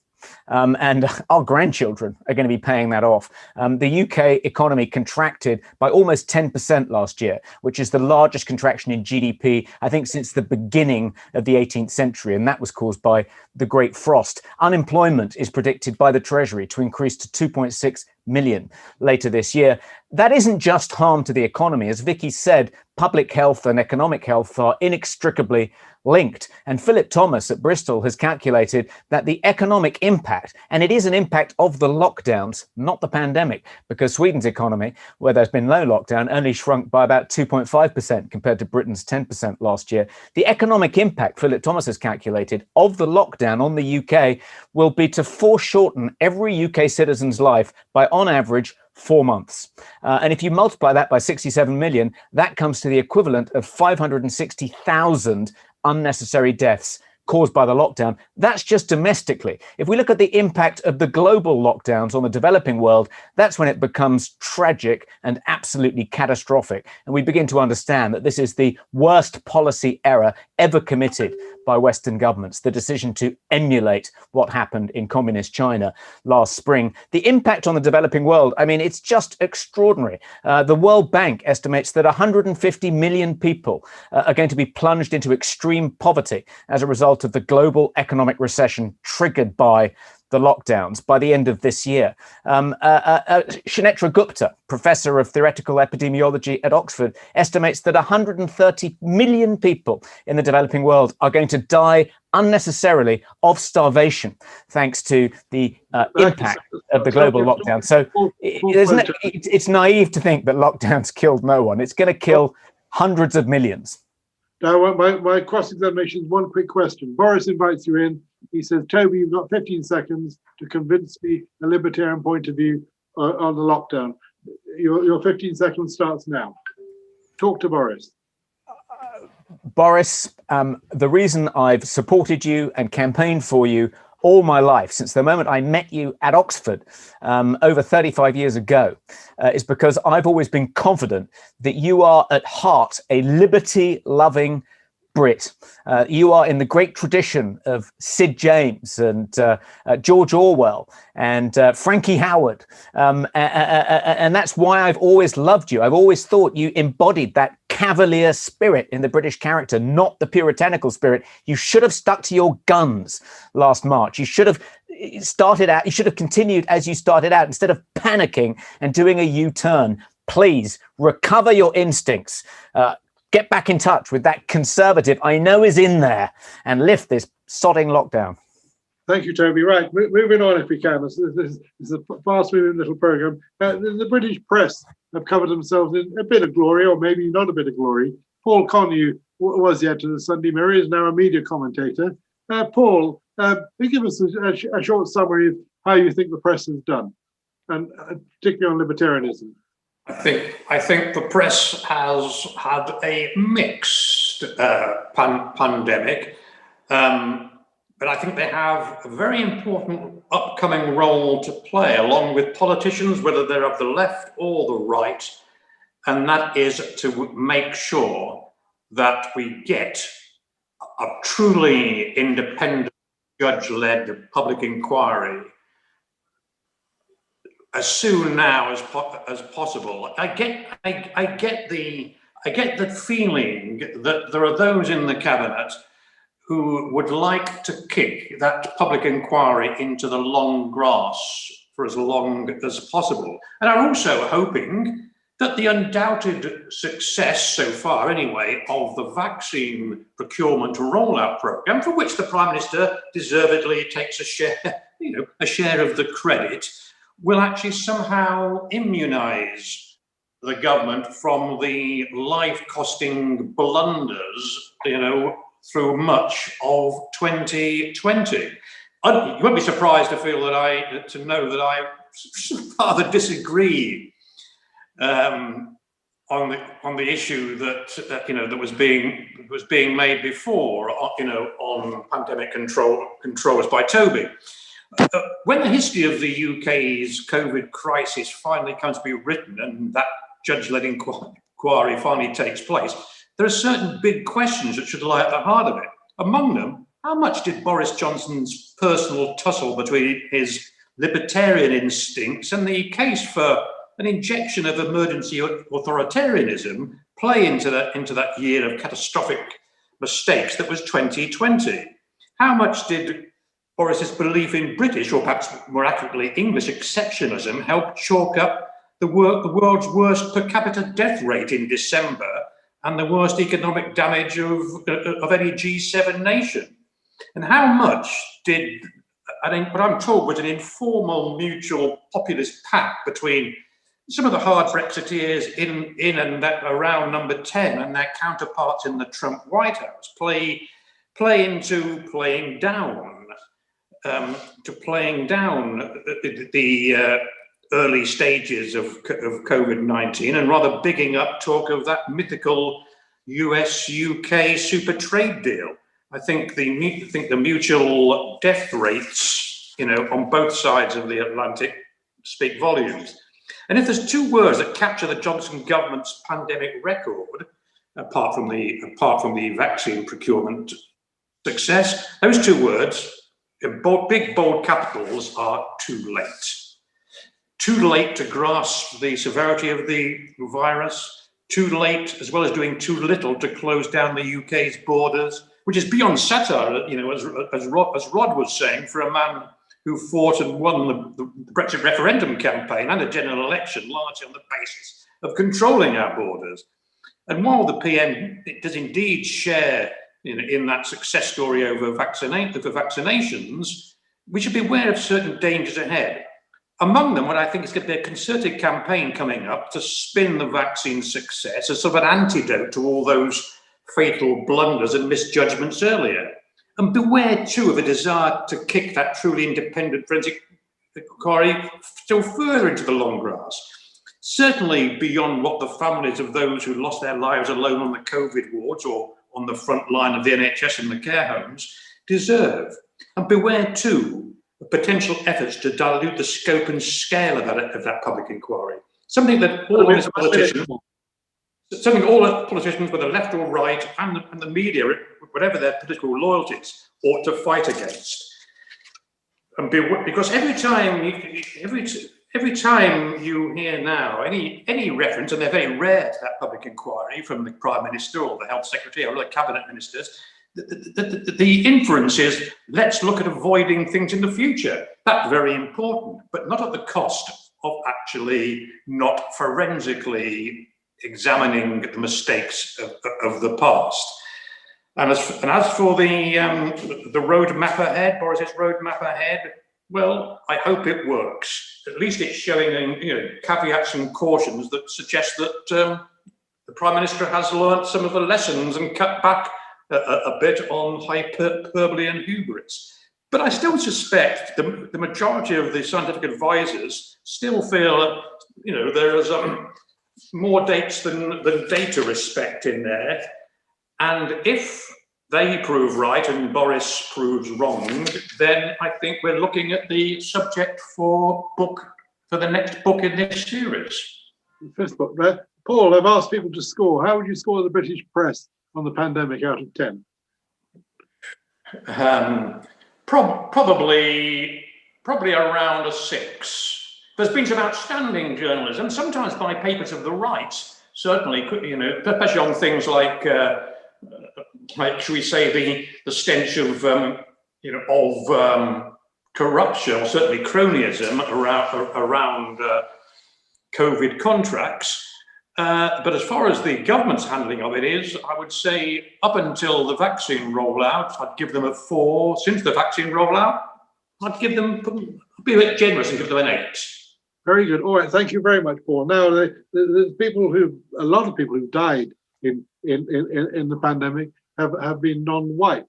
And our grandchildren are going to be paying that off. The UK economy contracted by almost 10% last year, which is the largest contraction in GDP, I think, since the beginning of the 18th century. And that was caused by the Great Frost. Unemployment is predicted by the Treasury to increase to 2.6 million later this year. That isn't just harm to the economy. As Vicky said, public health and economic health are inextricably linked. And Philip Thomas at Bristol has calculated that the economic impact, and it is an impact of the lockdowns, not the pandemic, because Sweden's economy, where there's been no lockdown, only shrunk by about 2.5% compared to Britain's 10% last year. The economic impact, Philip Thomas has calculated, of the lockdown on the UK will be to foreshorten every UK citizen's life by, on average, 4 months. And if you multiply that by 67 million, that comes to the equivalent of 560,000 unnecessary deaths caused by the lockdown. That's just domestically. If we look at the impact of the global lockdowns on the developing world, that's when it becomes tragic and absolutely catastrophic. And we begin to understand that this is the worst policy error ever committed by Western governments, the decision to emulate what happened in communist China last spring. The impact on the developing world, I mean, it's just extraordinary. The World Bank estimates that 150 million people are going to be plunged into extreme poverty as a result of the global economic recession triggered by the lockdowns by the end of this year. Shannetra Gupta, professor of theoretical epidemiology at Oxford, estimates that 130 million people in the developing world are going to die unnecessarily of starvation, thanks to the impact of the global lockdown. So it's naive to think that lockdowns killed no one. It's going to kill hundreds of millions. Now, my cross-examination is one quick question. Boris invites you in. He says, Toby, you've got 15 seconds to convince me a libertarian point of view on the lockdown. Your 15 seconds starts now. Talk to Boris. Boris, the reason I've supported you and campaigned for you all my life, since the moment I met you at Oxford over 35 years ago, is because I've always been confident that you are at heart a liberty-loving Brit. You are in the great tradition of Sid James and George Orwell and Frankie Howard. And that's why I've always loved you. I've always thought you embodied that cavalier spirit in the British character, not the puritanical spirit. You should have stuck to your guns last March. You should have started out, you should have continued as you started out instead of panicking and doing a U-turn. Please recover your instincts. Get back in touch with that conservative I know is in there and lift this sodding lockdown. Thank you, Toby. Right, moving on if we can. This is a fast-moving little program. The British press have covered themselves in a bit of glory, or maybe not a bit of glory. Paul Connew was the editor of the Sunday Mirror, is now a media commentator. Paul, give us a short summary of how you think the press has done, and particularly on libertarianism. I think the press has had a mixed pandemic, but I think they have a very important upcoming role to play, along with politicians, whether they're of the left or the right, and that is to make sure that we get a truly independent, judge-led public inquiry as soon now as possible. I get the feeling that there are those in the cabinet who would like to kick that public inquiry into the long grass for as long as possible, and are also hoping that the undoubted success so far, anyway, of the vaccine procurement rollout program, for which the Prime Minister deservedly takes a share of the credit, will actually somehow immunize the government from the life-costing blunders, through much of 2020. You won't be surprised to know that I rather disagree on the issue that was being made before, on pandemic controls by Toby. When the history of the UK's COVID crisis finally comes to be written and that judge-led inquiry finally takes place, there are certain big questions that should lie at the heart of it. Among them, how much did Boris Johnson's personal tussle between his libertarian instincts and the case for an injection of emergency authoritarianism play into that year of catastrophic mistakes that was 2020? How much did Boris's belief in British, or perhaps more accurately English, exceptionalism help chalk up the world's worst per capita death rate in December and the worst economic damage of any G7 nation? And how much did, what I'm told was an informal mutual populist pact between some of the hard Brexiteers in and around number 10 and their counterparts in the Trump White House play into playing down the early stages of COVID-19 and rather bigging up talk of that mythical US-UK super trade deal? I think the mutual death rates, on both sides of the Atlantic speak volumes. And if there's two words that capture the Johnson government's pandemic record, apart from the vaccine procurement success, those two words, in big bold capitals, are too late. Too late to grasp the severity of the virus, too late, as well as doing too little to close down the UK's borders, which is beyond satire, as Rod was saying, for a man who fought and won the Brexit referendum campaign and a general election largely on the basis of controlling our borders. And while the PM does indeed share in that success story over vaccinations, we should be aware of certain dangers ahead. Among them, what I think is going to be a concerted campaign coming up to spin the vaccine success as sort of an antidote to all those fatal blunders and misjudgments earlier. And beware, too, of a desire to kick that truly independent forensic inquiry still further into the long grass, certainly beyond what the families of those who lost their lives alone on the COVID wards or on the front line of the NHS and the care homes deserve. And beware, too, of potential efforts to dilute the scope and scale of that public inquiry, something that all politicians, whether left or right, and the media, whatever their political loyalties, ought to fight against. And because every time you hear now any reference, and they're very rare to that public inquiry from the Prime Minister or the Health Secretary or the Cabinet Ministers, the inference is, let's look at avoiding things in the future. That's very important, but not at the cost of actually not forensically examining the mistakes of the past. And as for the roadmap ahead, Boris's roadmap ahead, well, I hope it works. At least it's showing caveats and cautions that suggest that the Prime Minister has learnt some of the lessons and cut back a bit on hyperbole and hubris. But I still suspect the majority of the scientific advisors still feel there's more dates than data respect in there. And if they prove right and Boris proves wrong, then I think we're looking at the subject for the next book in this series. First book, right? Paul, I've asked people to score. How would you score the British press on the pandemic out of 10? Probably around a 6. There's been some outstanding journalism, sometimes by papers of the right, certainly, especially on things like should we say, the stench of corruption, or certainly cronyism around COVID contracts. But as far as the government's handling of it is, I would say up until the vaccine rollout, I'd give them a 4. Since the vaccine rollout, I'd be a bit generous and give them an 8. Very good. All right. Thank you very much, Paul. Now, there's a lot of people who died in the pandemic have been non-white.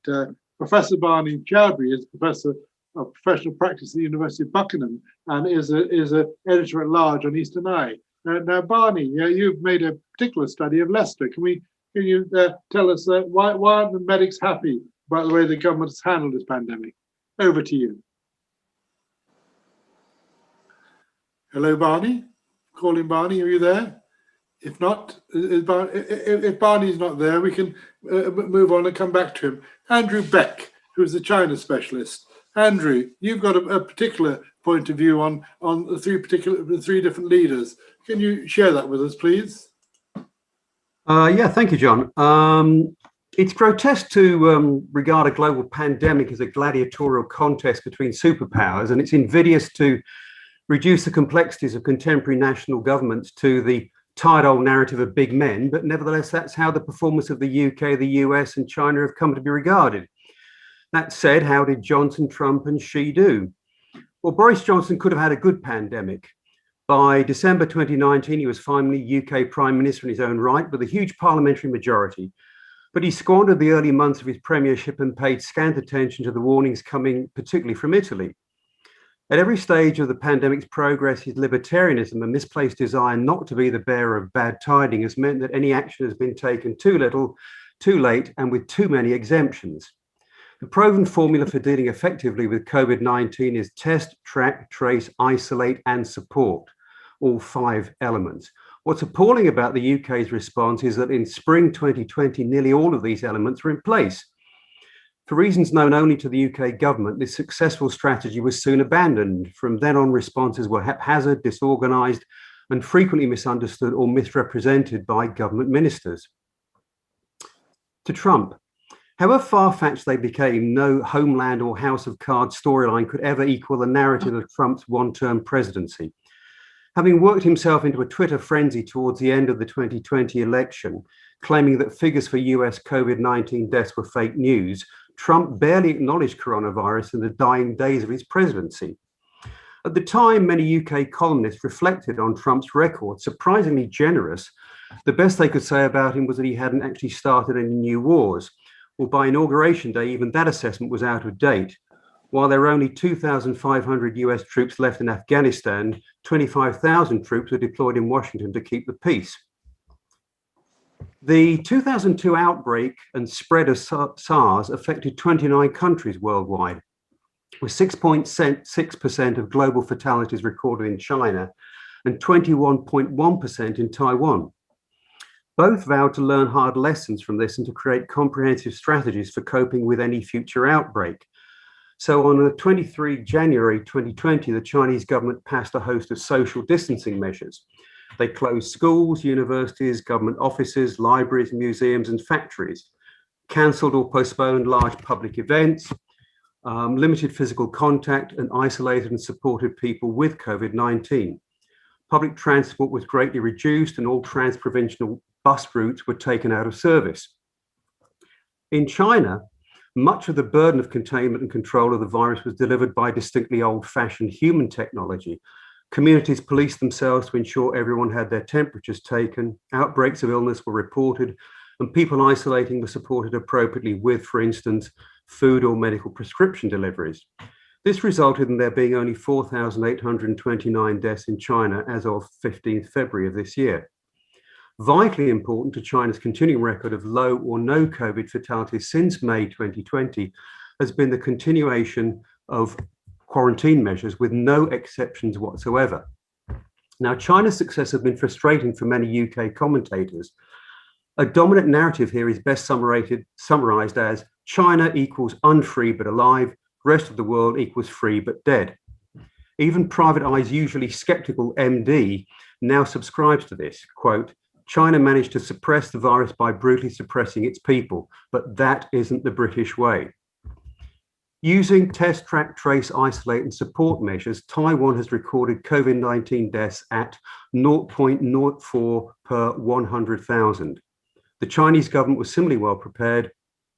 Professor Barney Chowdhury is Professor of Professional Practice at the University of Buckingham and is a editor at large on Eastern Eye. Now, Barney, you've made a particular study of Leicester. Can you tell us why aren't the medics happy about the way the government has handled this pandemic? Over to you. Hello, Barney. Calling Barney. Are you there? If not, if Barney's not there, we can move on and come back to him. Andrew Beck, who's the China specialist. Andrew, you've got a particular point of view on the three different leaders. Can you share that with us, please? Yeah, thank you, John. It's grotesque to regard a global pandemic as a gladiatorial contest between superpowers, and it's invidious to reduce the complexities of contemporary national governments to the tired old narrative of big men. But nevertheless, that's how the performance of the UK, the US, and China have come to be regarded. That said, how did Johnson, Trump, and Xi do? Well, Boris Johnson could have had a good pandemic. By December 2019, he was finally UK Prime Minister in his own right with a huge parliamentary majority. But he squandered the early months of his premiership and paid scant attention to the warnings coming particularly from Italy. At every stage of the pandemic's progress, his libertarianism and misplaced desire not to be the bearer of bad tidings has meant that any action has been taken too little, too late, and with too many exemptions. The proven formula for dealing effectively with COVID-19 is test, track, trace, isolate, and support, all 5 elements. What's appalling about the UK's response is that in spring 2020, nearly all of these elements were in place. For reasons known only to the UK government, this successful strategy was soon abandoned. From then on, responses were haphazard, disorganised, and frequently misunderstood or misrepresented by government ministers. To Trump, however far-fetched they became, no Homeland or House of Cards storyline could ever equal the narrative of Trump's one-term presidency. Having worked himself into a Twitter frenzy towards the end of the 2020 election, claiming that figures for US COVID-19 deaths were fake news, Trump barely acknowledged coronavirus in the dying days of his presidency. At the time, many UK columnists reflected on Trump's record, surprisingly generous. The best they could say about him was that he hadn't actually started any new wars. Well, by Inauguration Day, even that assessment was out of date. While there were only 2,500 US troops left in Afghanistan, 25,000 troops were deployed in Washington to keep the peace. The 2002 outbreak and spread of SARS affected 29 countries worldwide, with 6.6% of global fatalities recorded in China and 21.1% in Taiwan. Both vowed to learn hard lessons from this and to create comprehensive strategies for coping with any future outbreak. So on the 23 January 2020, the Chinese government passed a host of social distancing measures. They closed schools, universities, government offices, libraries, museums, and factories, cancelled or postponed large public events, limited physical contact, and isolated and supported people with COVID-19. Public transport was greatly reduced and all trans-provincial bus routes were taken out of service. In China, much of the burden of containment and control of the virus was delivered by distinctly old-fashioned human technology. Communities policed themselves to ensure everyone had their temperatures taken, outbreaks of illness were reported, and people isolating were supported appropriately with, for instance, food or medical prescription deliveries. This resulted in there being only 4,829 deaths in China as of 15th February of this year. Vitally important to China's continuing record of low or no COVID fatalities since May 2020 has been the continuation of quarantine measures with no exceptions whatsoever. Now, China's success has been frustrating for many UK commentators. A dominant narrative here is best summarized as China equals unfree but alive, rest of the world equals free but dead. Even Private Eye's usually skeptical MD now subscribes to this, quote, China managed to suppress the virus by brutally suppressing its people, but that isn't the British way. Using test, track, trace, isolate, and support measures, Taiwan has recorded COVID-19 deaths at 0.04 per 100,000. The Chinese government was similarly well prepared.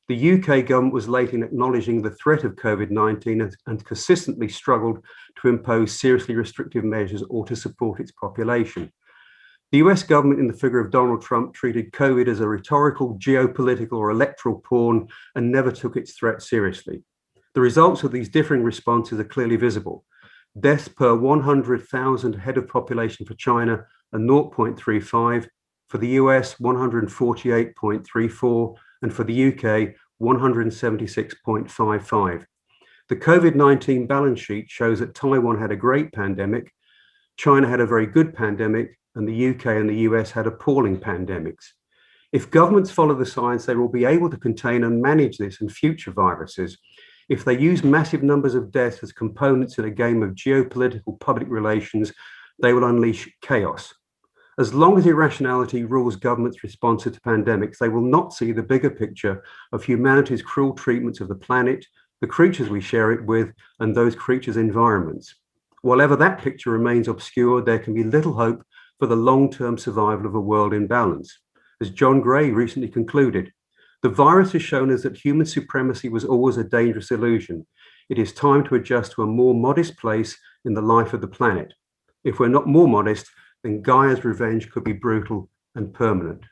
The UK government was late in acknowledging the threat of COVID-19 and consistently struggled to impose seriously restrictive measures or to support its population. The US government, in the figure of Donald Trump, treated COVID as a rhetorical, geopolitical, or electoral pawn and never took its threat seriously. The results of these differing responses are clearly visible. Deaths per 100,000 head of population for China are 0.35, for the US 148.34, and for the UK 176.55. The COVID-19 balance sheet shows that Taiwan had a great pandemic, China had a very good pandemic, and the UK and the US had appalling pandemics. If governments follow the science, they will be able to contain and manage this and future viruses. If they use massive numbers of deaths as components in a game of geopolitical public relations, they will unleash chaos. As long as irrationality rules governments' responses to pandemics, they will not see the bigger picture of humanity's cruel treatments of the planet, the creatures we share it with, and those creatures' environments. While that picture remains obscure, there can be little hope for the long-term survival of a world in balance. As John Gray recently concluded, the virus has shown us that human supremacy was always a dangerous illusion. It is time to adjust to a more modest place in the life of the planet. If we're not more modest, then Gaia's revenge could be brutal and permanent.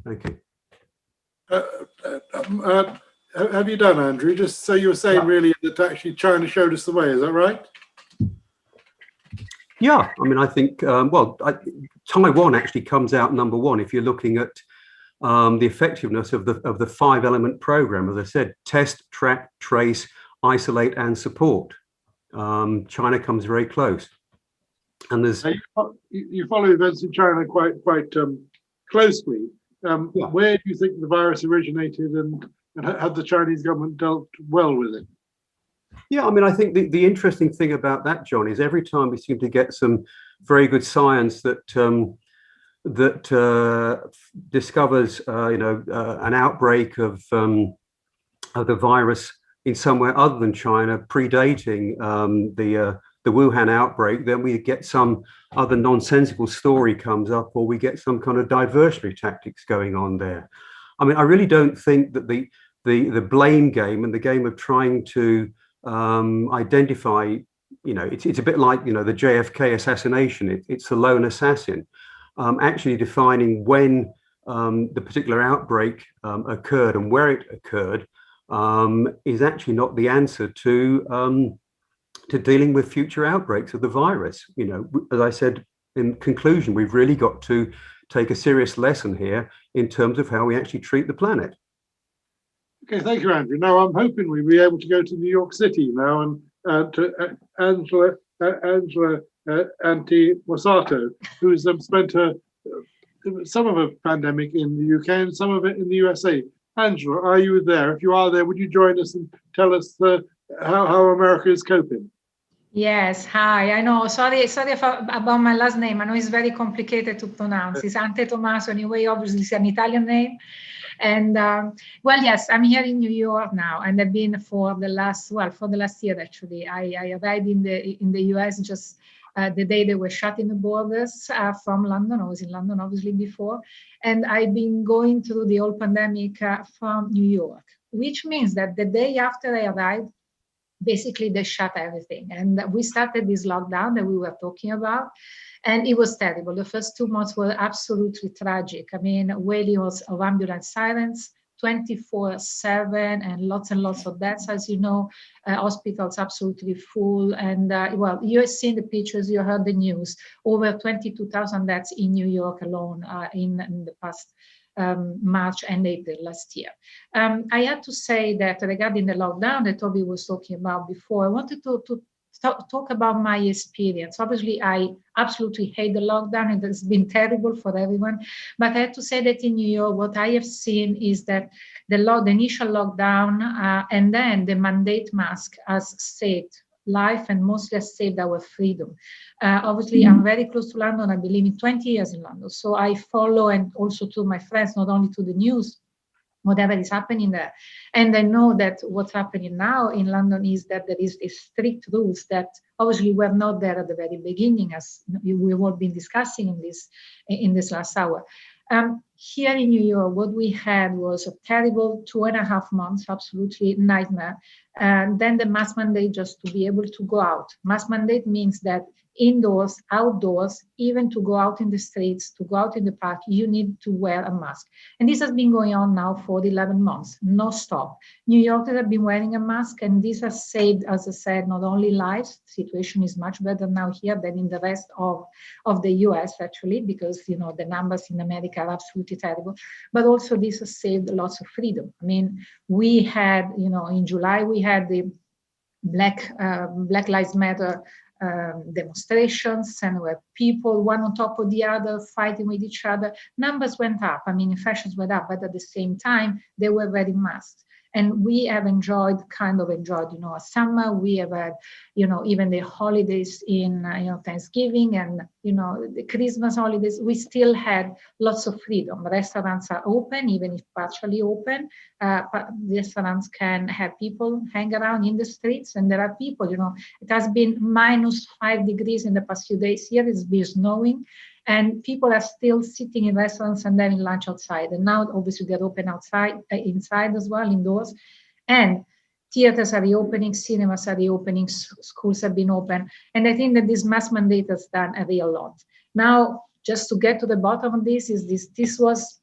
Thank you. Have you done, Andrew? Just so you were saying really that actually China showed us the way, is that right? Yeah, I mean, I think, Taiwan actually comes out number one if you're looking at the effectiveness of the 5-element program. As I said, test, track, trace, isolate, and support. China comes very close. And there's you follow events in China quite closely. Where do you think the virus originated, and had the Chinese government dealt well with it? Yeah, I mean, I think the interesting thing about that, John, is every time we seem to get some very good science that discovers, an outbreak of the virus in somewhere other than China, predating the Wuhan outbreak, then we get some other nonsensical story comes up, or we get some kind of diversionary tactics going on there. I mean, I really don't think that the blame game and the game of trying to identify, it's a bit like, the JFK assassination. It's the lone assassin. Actually defining when the particular outbreak occurred and where it occurred is actually not the answer to dealing with future outbreaks of the virus. As I said in conclusion, we've really got to take a serious lesson here in terms of how we actually treat the planet. Okay, thank you, Andrew. Now I'm hoping we'll be able to go to New York City now and to Angela Anti-Wasato, who's spent some of a pandemic in the UK and some of it in the USA. Angela, are you there? If you are there, would you join us and tell us how America is coping? Yes, hi. I know. Sorry about my last name. I know it's very complicated to pronounce. It's Ante Tommaso anyway. Obviously, it's an Italian name. And yes, I'm here in New York now, and I've been for the last year actually. I arrived in the US just the day they were shutting the borders from London. I was in London obviously before, and I've been going through the whole pandemic from New York, which means that the day after I arrived, basically they shut everything, and we started this lockdown that we were talking about. And it was terrible. The first 2 months were absolutely tragic. I mean, wailing of ambulance sirens, 24/7, and lots of deaths, as you know. Hospitals absolutely full. And you have seen the pictures, you heard the news. Over 22,000 deaths in New York alone in the past March and April last year. I had to say that regarding the lockdown that Toby was talking about before, I wanted to talk about my experience. Obviously, I absolutely hate the lockdown. It has been terrible for everyone. But I have to say that in New York, what I have seen is that the initial lockdown and then the mandate mask has saved life and mostly has saved our freedom. Obviously, I'm very close to London. I've been living 20 years in London. So I follow, and also to my friends, not only to the news, whatever is happening there. And I know that what's happening now in London is that there is these strict rules that obviously were not there at the very beginning, as we've all been discussing in this last hour. Here in New York, what we had was a terrible 2.5 months, absolutely nightmare. And then the mask mandate just to be able to go out. Mask mandate means that indoors, outdoors, even to go out in the streets, to go out in the park, you need to wear a mask. And this has been going on now for 11 months, no stop. New Yorkers have been wearing a mask, and this has saved, as I said, not only lives. The situation is much better now here than in the rest of the US, actually, because, you know, the numbers in America are absolutely terrible. But also this has saved lots of freedom. I mean, we had, you know, in July, we had the Black Lives Matter demonstrations, and where people one on top of the other fighting with each other. Numbers went up. I mean, infections went up, but at the same time, they were very masked. And we have enjoyed, you know, a summer. We have had, you know, even the holidays in, you know, Thanksgiving and, you know, the Christmas holidays. We still had lots of freedom. Restaurants are open, even if partially open. Restaurants can have people hang around in the streets, and there are people, you know, it has been -5 degrees in the past few days here. It's been snowing. And people are still sitting in restaurants and having lunch outside. And now, obviously, they're open outside, inside as well, indoors. And theaters are reopening, cinemas are reopening, schools have been open. And I think that this mask mandate has done a real lot. Now, just to get to the bottom of this, this was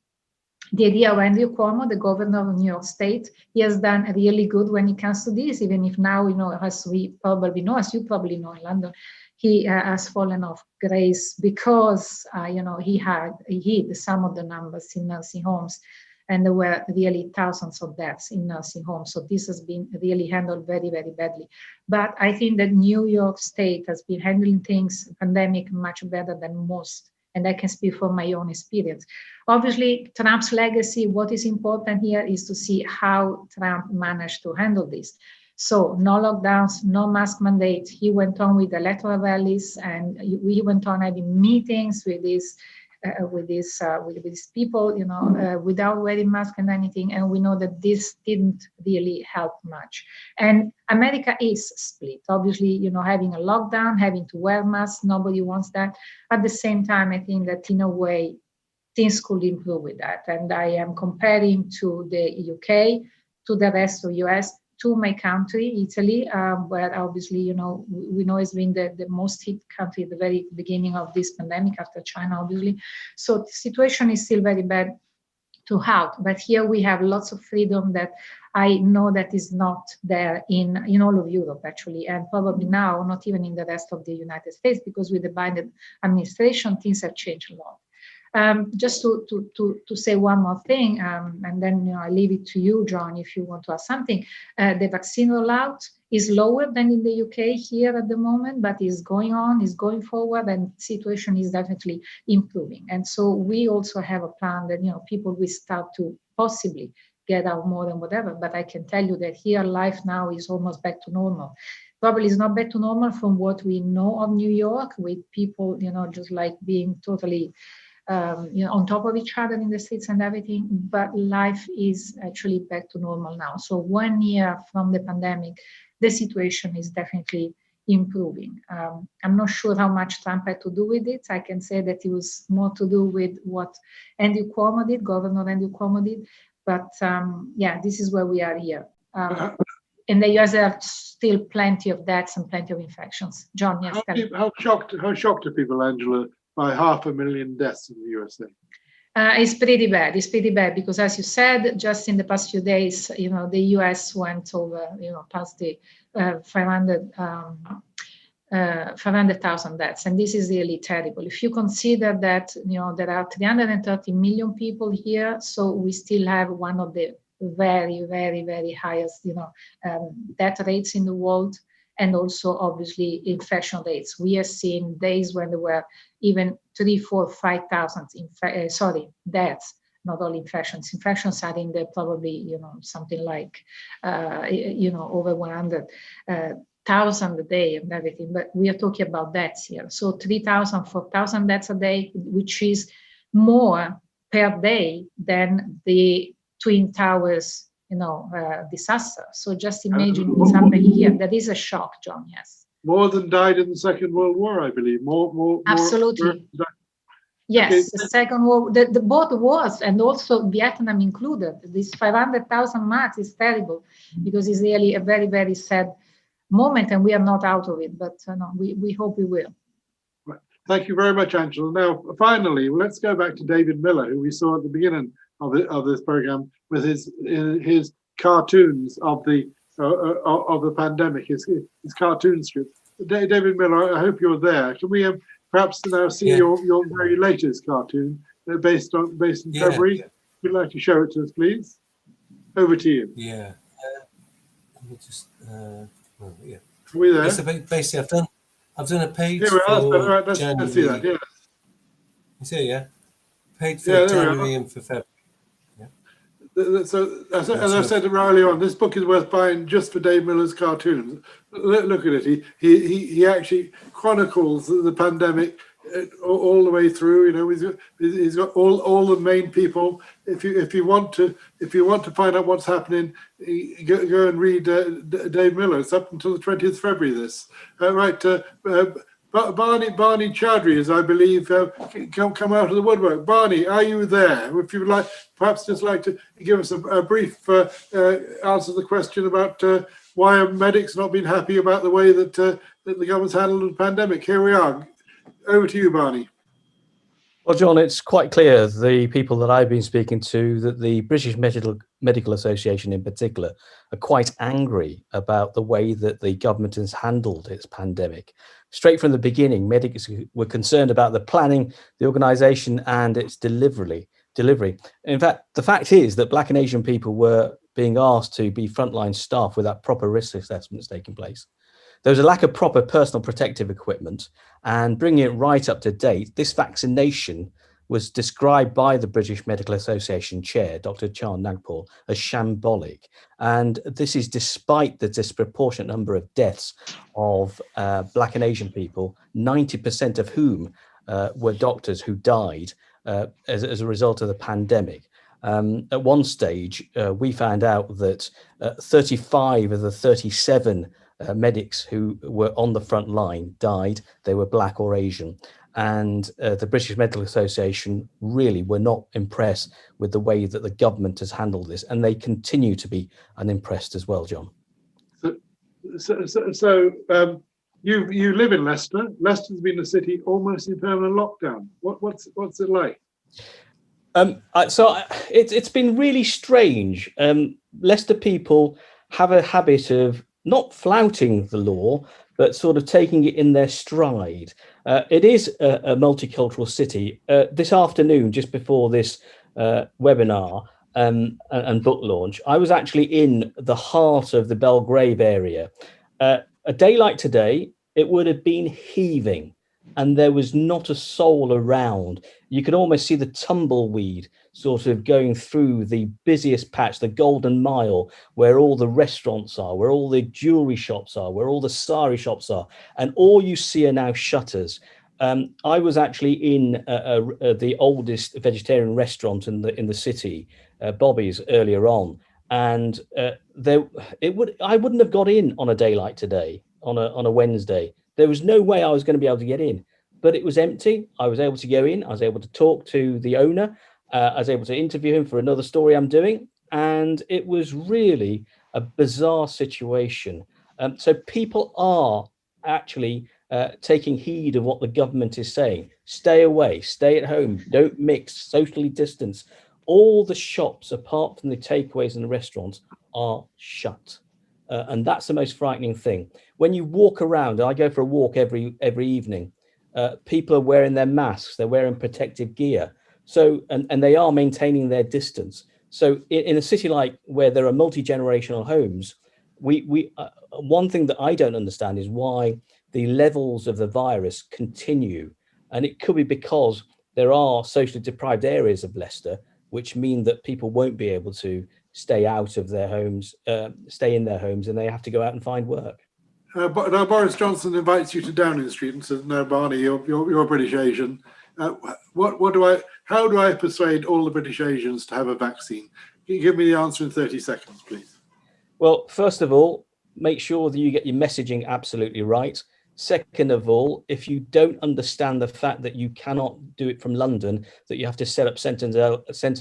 the idea of Andrew Cuomo, the governor of New York State. He has done really good when it comes to this, even if now, you know, as we probably know, as you probably know in London, he has fallen off grace because, you know, he hid some of the numbers in nursing homes, and there were really thousands of deaths in nursing homes. So this has been really handled very, very badly. But I think that New York State has been handling things, pandemic, much better than most. And I can speak from my own experience. Obviously, Trump's legacy, what is important here is to see how Trump managed to handle this. So no lockdowns, no mask mandate. He went on with electoral rallies, and we went on having meetings with these people, you know, without wearing masks and anything. And we know that this didn't really help much. And America is split. Obviously, you know, having a lockdown, having to wear masks, nobody wants that. At the same time, I think that in a way, things could improve with that. And I am comparing to the UK, to the rest of US, to my country, Italy, where obviously, you know, we know it's been the most hit country at the very beginning of this pandemic, after China, obviously. So the situation is still very bad to halt, but here we have lots of freedom that I know that is not there in all of Europe, actually, and probably now not even in the rest of the United States, because with the Biden administration, things have changed a lot. Just to say one more thing, and then, you know, I leave it to you, John, if you want to ask something. The vaccine rollout is lower than in the UK here at the moment, but is going on, is going forward, and the situation is definitely improving. And so we also have a plan that, you know, people will start to possibly get out more and whatever. But I can tell you that here life now is almost back to normal. Probably is not back to normal from what we know of New York, with people, you know, just like being totally you know, on top of each other in the streets and everything, but life is actually back to normal now. So 1 year from the pandemic, the situation is definitely improving. I'm not sure how much Trump had to do with it. I can say that it was more to do with what Andrew Cuomo did, Governor Andrew Cuomo did, but yeah, this is where we are here. In the US, there are still plenty of deaths and plenty of infections. John, yes. How shocked are people, Angela, by 500,000 deaths in the USA? It's pretty bad. It's pretty bad because, as you said, just in the past few days, you know, the US went over, you know, past the 500,000 deaths, and this is really terrible. If you consider that, you know, there are 330 million people here, so we still have one of the very, very, very highest, you know, death rates in the world. and also obviously infection rates. We have seen days when there were even 3, 4, 5,000 deaths, not all infections. Infections are in the probably, something like, over 100,000 a day and everything, but we are talking about deaths here. So 3,000, 4,000 deaths a day, which is more per day than the Twin Towers, disaster. So just imagine what's happening here. That is a shock, John. Yes. More than died in the Second World War, I believe. More. Absolutely. Yes, Okay. the Second War, the both wars, and also Vietnam included. This 500,000 marks is terrible because it's really a very, very sad moment, and we are not out of it. But we hope we will. Right. Thank you very much, Angela. Now, finally, let's go back to David Miller, who we saw at the beginning of this program with his cartoons of the pandemic, his cartoon strips. David Miller, I hope you're there. Can we perhaps now see your very latest cartoon based in February? If you'd like to show it to us, please. Over to you. Yeah. Let me just. Are we there? So basically, I've done a page Here we are. for Right, let's see that. Yeah. You see, yeah. Page for January and for February. So, as I said earlier on, this book is worth buying just for Dave Miller's cartoons. Look at it. He actually chronicles the pandemic all the way through. He's got all the main people. If you want to find out what's happening, go and read Dave Miller. It's up until the 20th of February. This right. Barney Chowdhury is, I believe, come out of the woodwork. Barney, are you there? If you would like, perhaps just like to give us a brief answer to the question about why are medics not been happy about the way that the government's handled the pandemic. Here we are. Over to you, Barney. Well, John, it's quite clear, the people that I've been speaking to, that the British Medical Association in particular are quite angry about the way that the government has handled its pandemic. Straight from the beginning, medics were concerned about the planning, the organisation and its delivery. In fact, the fact is that Black and Asian people were being asked to be frontline staff without proper risk assessments taking place. There was a lack of proper personal protective equipment, and bringing it right up to date, this vaccination was described by the British Medical Association chair, Dr. Chan Nagpal, as shambolic. And this is despite the disproportionate number of deaths of Black and Asian people, 90% of whom were doctors who died as a result of the pandemic. At one stage, we found out that 35 of the 37 medics who were on the front line died. They were Black or Asian. And the British Medical Association really were not impressed with the way that the government has handled this. And they continue to be unimpressed as well, John. So you live in Leicester. Leicester's been a city almost in permanent lockdown. What's it like? It's been really strange. Leicester people have a habit of not flouting the law, but sort of taking it in their stride. It is a multicultural city. This afternoon, just before this webinar and book launch, I was actually in the heart of the Belgrave area. A day like today, it would have been heaving, and there was not a soul around. You could almost see the tumbleweed sort of going through the busiest patch, the Golden Mile, where all the restaurants are, where all the jewelry shops are, where all the sari shops are, and all you see are now shutters. I was actually in the oldest vegetarian restaurant in the city, Bobby's, earlier on, and I wouldn't have got in on a day like today, on a Wednesday. There was no way I was going to be able to get in, but it was empty. I was able to go in. I was able to talk to the owner. I was able to interview him for another story I'm doing. And it was really a bizarre situation. So people are actually taking heed of what the government is saying. Stay away, stay at home, don't mix, socially distance. All the shops, apart from the takeaways and the restaurants, are shut. And that's the most frightening thing. When you walk around, I go for a walk every evening, people are wearing their masks, they're wearing protective gear. So, and they are maintaining their distance. So in a city like where there are multi-generational homes, one thing that I don't understand is why the levels of the virus continue, and it could be because there are socially deprived areas of Leicester, which mean that people won't be able to stay out of their homes, stay in their homes, and they have to go out and find work. But now Boris Johnson invites you to Downing Street and says, "No, Barney, you're British Asian. How do I persuade all the British Asians to have a vaccine?" Can you give me the answer in 30 seconds, please? Well, first of all, make sure that you get your messaging absolutely right. Second of all, if you don't understand the fact that you cannot do it from London, that you have to set up centres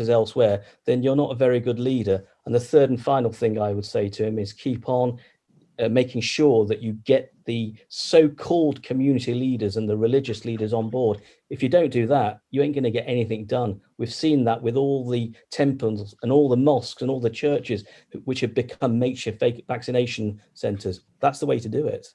elsewhere, then you're not a very good leader. And the third and final thing I would say to him is keep on making sure that you get the so-called community leaders and the religious leaders on board. If you don't do that, you ain't going to get anything done. We've seen that with all the temples and all the mosques and all the churches, which have become makeshift vaccination centres. That's the way to do it.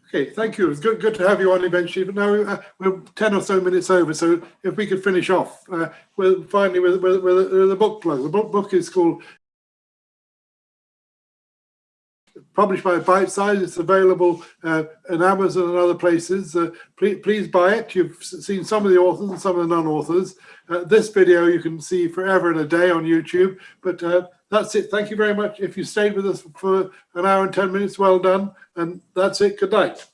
Okay, thank you. It's good to have you on eventually. But now we're 10 or so minutes over, so if we could finish off finally with the book plug. The book is called, published by Bite Size. It's available in Amazon and other places. Please buy it. You've seen some of the authors and some of the non-authors. This video you can see forever and a day on YouTube. But that's it. Thank you very much. If you stayed with us for an hour and 10 minutes, well done. And that's it. Good night.